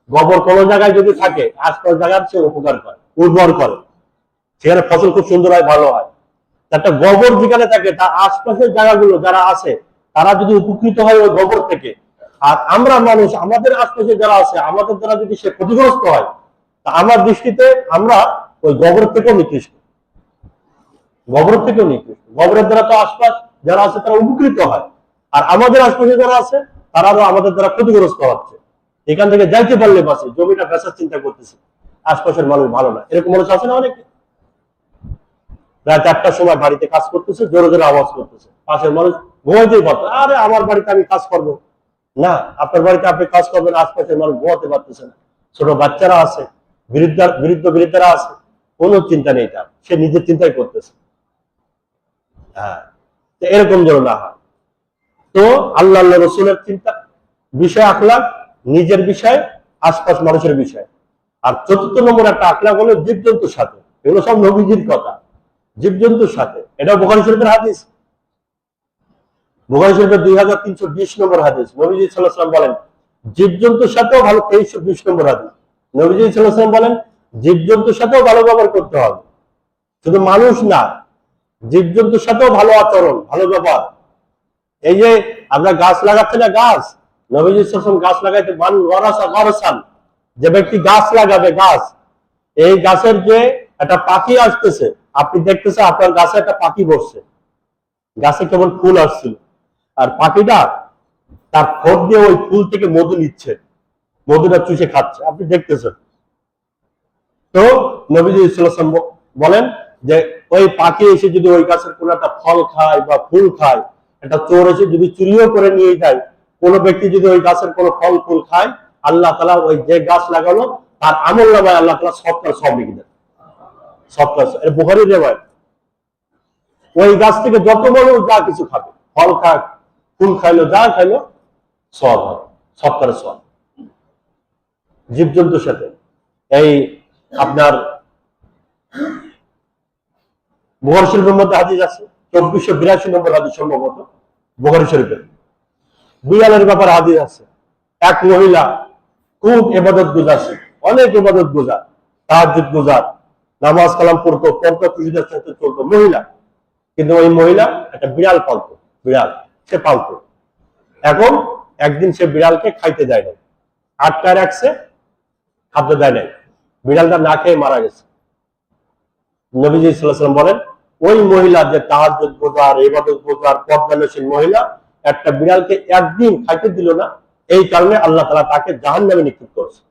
গোবর কোন জায়গায় যদি থাকে, আশপাশ জায়গার সে উপকার করে, উর্বর করে, সেখানে ফসল খুব সুন্দর হয়, ভালো হয়। একটা গোবর যেখানে থাকে, তার আশপাশের জায়গাগুলো যারা আছে তারা যদি উপকৃত হয় ওই গোবর থেকে, আর আমরা মানুষ, আমাদের আশপাশে যারা আছে, আমাদের দ্বারা যদি সে ক্ষতিগ্রস্ত হয়, আমার দৃষ্টিতে আমরা ওই গোবর থেকেও নিকৃষ্ট, গোবর থেকেও নিকৃষ্ট। গোবরের দ্বারা তো আশপাশ যারা আছে তারা উপকৃত হয়, আর আমাদের আশপাশে যারা আছে তারা আরো আমাদের দ্বারা ক্ষতিগ্রস্ত হচ্ছে। এখান থেকে যাইতে পারলে বাসে, জমিটা বেচার চিন্তা করতেছে, আশপাশের মানুষ ভালো না, এরকম মানুষ আছে না অনেকে। রাত 4টার সময় বাড়িতে কাজ করতেছে, জোরে জোরে আওয়াজ করতেছে, পাশের মানুষ ঘুমাইতেই পারতো, আরে আমার বাড়িতে আমি কাজ করবো না, আপনার বাড়িতে আপনি কাজ করবেন, আশপাশের মানুষ ঘুমাতে পারতেছে না, ছোট বাচ্চারা আছে, বৃদ্ধরা আছে, কোনো চিন্তা নেই তার, সে নিজের চিন্তাই করতেছে। হ্যাঁ, এরকম যেন না হয়। তো আল্লাহ রসুলের চিন্তা বিষয় আখলাক, নিজের বিষয়, আশপাশ মানুষের বিষয়। আর 4র্থ নম্বর একটা আখলাক হলো জীবজন্তুর সাথে। এগুলো সব নবীজির কথা, জীবজন্তুর সাথে। এটা বুখারী শরীফের হাদিস, বুখারী শরীফের 2320 নম্বর হাদিস। নবীজি সাল্লাল্লাহু আলাইহি ওয়াসাল্লাম বলেন জীবজন্তুর সাথেও ভালো, 2320 নম্বর হাদিস। নবীজি সাল্লাল্লাহু আলাইহি ওয়াসাল্লাম বলেন জীবজন্তুর সাথেও ভালো ব্যবহার করতে হবে, শুধু মানুষ না, জীবজন্তুর সাথেও ভালো আচরণ, ভালো ব্যবহার। এই যে আমরা গাছ লাগাচ্ছি না, গাছ, নবীজি সাল্লাল্লাহু আলাইহি ওয়াসাল্লাম গাছ লাগাইতে মান গরাসান, যে ব্যক্তি গাছ লাগাবে, গাছ, এই গাছের যে একটা পাখি আসতেছে, আপনি দেখতেছে আপনার গাছে একটা পাখি বসছে, গাছে কেবল ফুল আসছিল, আর পাখিটা তার ঠোঁট দিয়ে ওই ফুল থেকে মধু নিচ্ছে, মধুটা চুষে খাচ্ছে, আপনি দেখতেছেন। তো নবীজি সাল্লাল্লাহু আলাইহি ওয়াসাল্লাম বলেন যে ওই পাখি এসে যদি ওই গাছের কোনো একটা ফল খায় বা ফুল খায়, একটা চোর এসে যদি চুরিও করে নিয়ে যায়, কোনো ব্যক্তি যদি ওই গাছের কোনো ফল ফুল খায়, আল্লাহ তাআলা ওই যে গাছ লাগালো তার আমলনামায় আল্লাহ তাআলা সব লিখে দেন, সবটার। এর বুখারীর রিওয়ায়াত। ওই গাছ থেকে যত মানুষ যা কিছু খাবে, ফল খাক, ফুল খাইলো, যা খাইলো, সব হবে, সবটার সব। জীবজন্তুর সাথে এই আপনার বুখারী শরীফের মধ্যে হাদিস আছে, 2482 নম্বর হাদিস সম্ভবত বুখারী শরীফের। বিড়ালের ব্যাপারে হাদিস আছে। এক মহিলা খুব ইবাদত গুজার, অনেক ইবাদত গুজার, তাহাজ্জুদ গুজার, নামাজ কালাম পড়তো, খুশিদের সাথে চলতো মহিলা, কিন্তু ওই মহিলা একটা বিড়াল পালতো, বিড়াল সে পালতো। এখন একদিন সে বিড়ালকে খাইতে দেয় নাই, আটকায় রাখছে, খাদ্য দেয় নাই, বিড়ালটা না খেয়ে মারা গেছে। নবীজি সাল্লাল্লাহু আলাইহি ওয়াসাল্লাম বলেন ওই মহিলা যে তাহাজ্জুদ গুজার, ইবাদত গুজার, পর্দানশীল মহিলা, একটা বিড়ালকে একদিন খাইতে দিল না, এই কারণে আল্লাহ তাআলা তাকে জাহান্নামে নিক্ষেপ করেছে,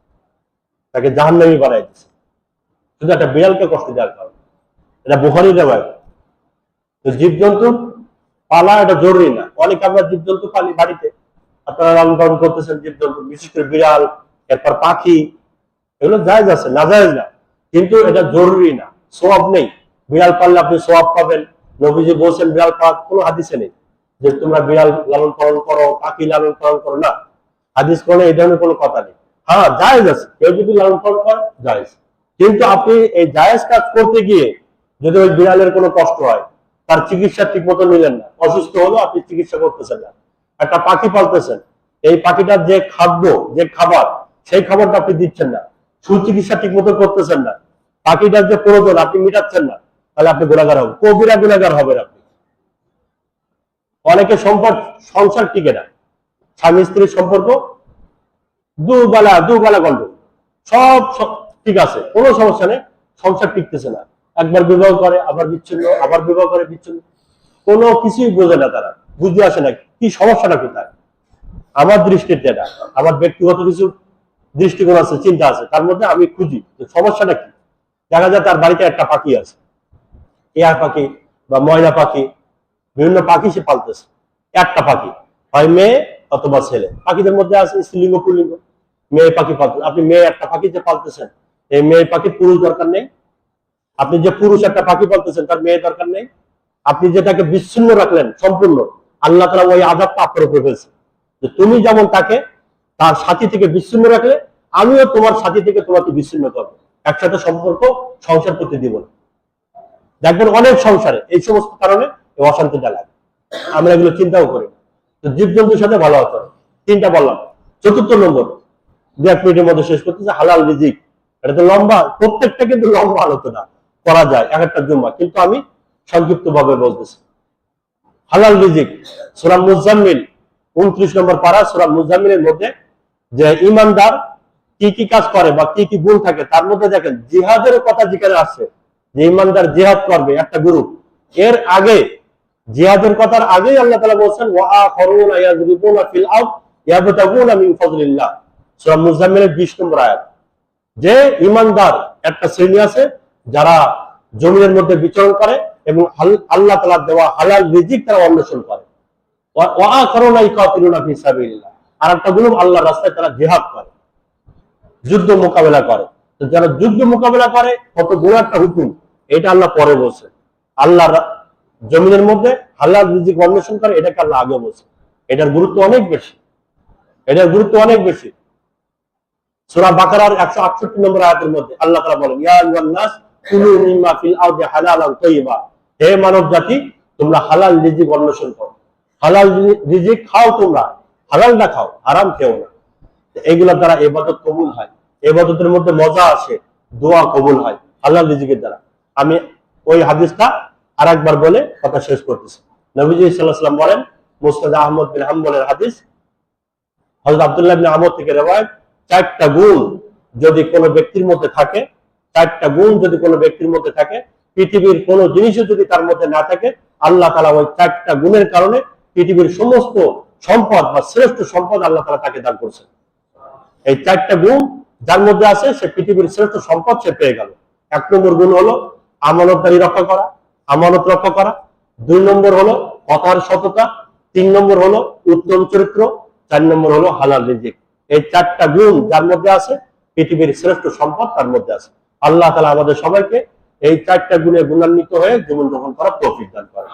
তাকে জাহান্নামী বানাই দিয়েছে, শুধু একটা বিড়ালকে কষ্ট দেওয়ার কারণে। এটা বুখারীর রিওয়ায়াত। তো জীবজন্তু পালা এটা জরুরি না। অনেক আমরা জীবজন্তু পালি বাড়িতে, আপনারা লালন পালন করতেছেন জীবজন্তু, বিশেষ করে বিড়াল, এরপর পাখি, এগুলো জায়েজ আছে, নাজায়েজ না, কিন্তু এটা জরুরি না, সওয়াব নেই। বিড়াল পাললে আপনি সওয়াব পাবেন, নবীজি বলছেন বিড়াল পাক, কোনো হাদিসে নেই যে তোমরা বিড়াল লালন পালন করো, পাখি লালন পালন করো, না, হাদিস কোনে এই ধরনের কোনো কথা নেই। হ্যাঁ, জায়েজ আছে, কেউ যদি লালন পালন করে জায়েজ, কিন্তু আপনি এই জায়েজ কাজ করতে গিয়ে যদি ওই বিড়ালের কোনো কষ্ট হয়, তার চিকিৎসা ঠিক মতো নিলেন না, অসুস্থ হলো, আপনি চিকিৎসা করতেছেন না। একটা পাখি পালতেছেন, এই পাখিটার যে খাদ্য, যে খাবার, সেই খাবারটা আপনি দিচ্ছেন না, সুচিকিৎসা ঠিক মতো করতেছেন না, পাখিটার যে প্রয়োজন আপনি মিটাচ্ছেন না, তাহলে আপনি গুনাহগার হবেন, কবিরা গুনাহগার হবেন আপনি। অনেকে সংসার টিকে না, স্বামী স্ত্রীর সম্পর্ক দুবেলা গন্ডগোল, সব ঠিক আছে, কোনো সমস্যা নেই, সংসার টিকতেছে না, একবার বিবাহ করে আবার বিচ্ছিন্ন, আবার বিবাহ করে বিচ্ছিন্ন, কোনো কিছুই বোঝে না, তারা বুঝতে আসে না কি সমস্যাটা কোথায়। আমার দৃষ্টিতে এটা, আমার ব্যক্তিগত কিছু দৃষ্টিকোণ আছে, চিন্তা আছে, তার মধ্যে আমি খুঁজি সমস্যাটা কি। দেখা যায় তার বাড়িতে একটা পাখি আছে, টিয়া পাখি বা ময়না পাখি, বিভিন্ন পাখি সে পালতেছে, একটা পাখি, হয় মেয়ে অথবা ছেলে, পাখিদের মধ্যে আছে স্ত্রীলিঙ্গ পুল্লিঙ্গ, মেয়ে পাখি পালতেন, আপনি মেয়ে একটা পাখি যে পালতেছেন, এই মেয়ে পাখি পুরুষ দরকার নেই। আপনি যে পুরুষ একটা পাখি পালতেছেন, তার মেয়ে দরকার নেই। আপনি যেটাকে বিচ্ছিন্ন রাখলেন সম্পূর্ণ, আল্লাহ তাআলা ওই আযাবটা আপনার উপরে ফেলছে, যে তুমি যেমন তাকে তার সাথী থেকে বিচ্ছিন্ন রাখলে, আমিও তোমার সাথী থেকে তোমাকে বিচ্ছিন্ন করবো, একসাথে সম্পর্ক সংসার করতে দিব না। দেখবেন অনেক সংসারে এই সমস্ত কারণে অশান্তিটা লাগে, আমরা এগুলো চিন্তাও করি। তো জীবজন্তুর সাথে ভালো আচরণ, 3টা বললাম। 4র্থ নম্বর, 2 মিনিটের মধ্যে শেষ করতেছে, হালাল রিজিক। এটা তো লম্বা, প্রত্যেকটা কিন্তু লম্বা আলোচনা করা যায় এক একটা জুম্মা, কিন্তু আমি সংক্ষিপ্ত ভাবে বলতেছি। হালাল রিজিক, সূরা মুজাম্মিল 29 নম্বর পারা, সূরা মুজাম্মিলের মধ্যে যে ইমানদার কি কি কাজ করে বা কি কি গুণ থাকে, তার মধ্যে দেখেন জিহাদের কথা যেখানে আসছে, যে ইমানদার জিহাদ করবে একটা গ্রুপ, এর আগে জিহাদের কথার আগেই আল্লাহ তাআলা বলছেন ওয়া আখারুনা ইয়াযরিবুনা ফিল আরদ ইয়াবতাগুনা মিন ফাযলিল্লাহ, সূরা মুজাম্মিলের 20 নম্বর আয়াত, যে ইমানদার একটা শ্রেণী আছে যারা জমিনের মধ্যে বিচরণ করে এবং আল্লাহ তাআলা দেওয়া হালাল রিজিক তারা অন্বেষণ করে। ওয়া আখারুনা ইয়াকাতিলুনা ফি সাবিলিল্লাহ, আর একটা গ্রুপ আল্লাহর রাস্তায় তারা জিহাদ করে, যুদ্ধ মোকাবেলা করে। তো যারা যুদ্ধ মোকাবেলা করে কত বড় একটা হুকুম, এটা আল্লাহ পরে বলছে। আল্লাহ জমিনের মধ্যে হালাল রিজিক অন্বেষণ করে, এটাকে আল্লাহ আগে বলছে। এটার গুরুত্ব অনেক বেশি, এটার গুরুত্ব অনেক বেশি। সূরা বাকারার 168 নম্বর আয়াতের মধ্যে আল্লাহ তাআলা বলেন ইয়া আইয়ুহান নাস কুলু মিম্মা ফিল আরদি হালালান তাইয়্যিবা, হে মানব জাতি তোমরা হালাল রিজিক অন্বেষণ করো, হালাল রিজিক খাও, তোমরা হালালটা খাও, হারাম খেও না। এগুলোর দ্বারা ইবাদত কবুল হয়, ইবাদতের মধ্যে মজা আসে, দোয়া কবুল হয় হালাল রিজিকের দ্বারা। আমি ওই হাদিসটা আরেকবার বলে কথা শেষ করতেছি। নবীজি সাল্লাল্লাহু আলাইহি ওয়াসাল্লাম বলেন, মুসনাদ আহমদ বিন হাম্বলের হাদিস, হযরত আব্দুল্লাহ ইবনে আমর থেকে রওয়ায়াত, 4টা গুণ যদি কোনো ব্যক্তির মধ্যে থাকে, 4টা গুণ যদি কোনো ব্যক্তির মধ্যে থাকে, পৃথিবীর কোনো জিনিসও যদি তার মধ্যে না থাকে, আল্লাহ তাআলা ওই 4টা গুণের কারণে পৃথিবীর সমস্ত সম্পদ বা শ্রেষ্ঠ সম্পদ আল্লাহ তাআলা তাকে দান করছেন। এই 4টা গুণ যার মধ্যে আছে সে পৃথিবীর শ্রেষ্ঠ সম্পদ সে পেয়ে গেল। 1 নম্বর গুণ হলো আমানতদারি রক্ষা করা, আমানত রক্ষা করা। 2 নম্বর হলো কথার সততা। 3 নম্বর হলো উত্তম চরিত্র। 4 নম্বর হলো হালাল রিজিক। এই 4টা গুণ যার মধ্যে আছে পৃথিবীর শ্রেষ্ঠ সম্পদ তার মধ্যে আছে। আল্লাহ তাআলা আমাদের সবাইকে এই 4টা গুণে গুণান্বিত হয়ে জীবন যাপন করার তৌফিক দান করেন।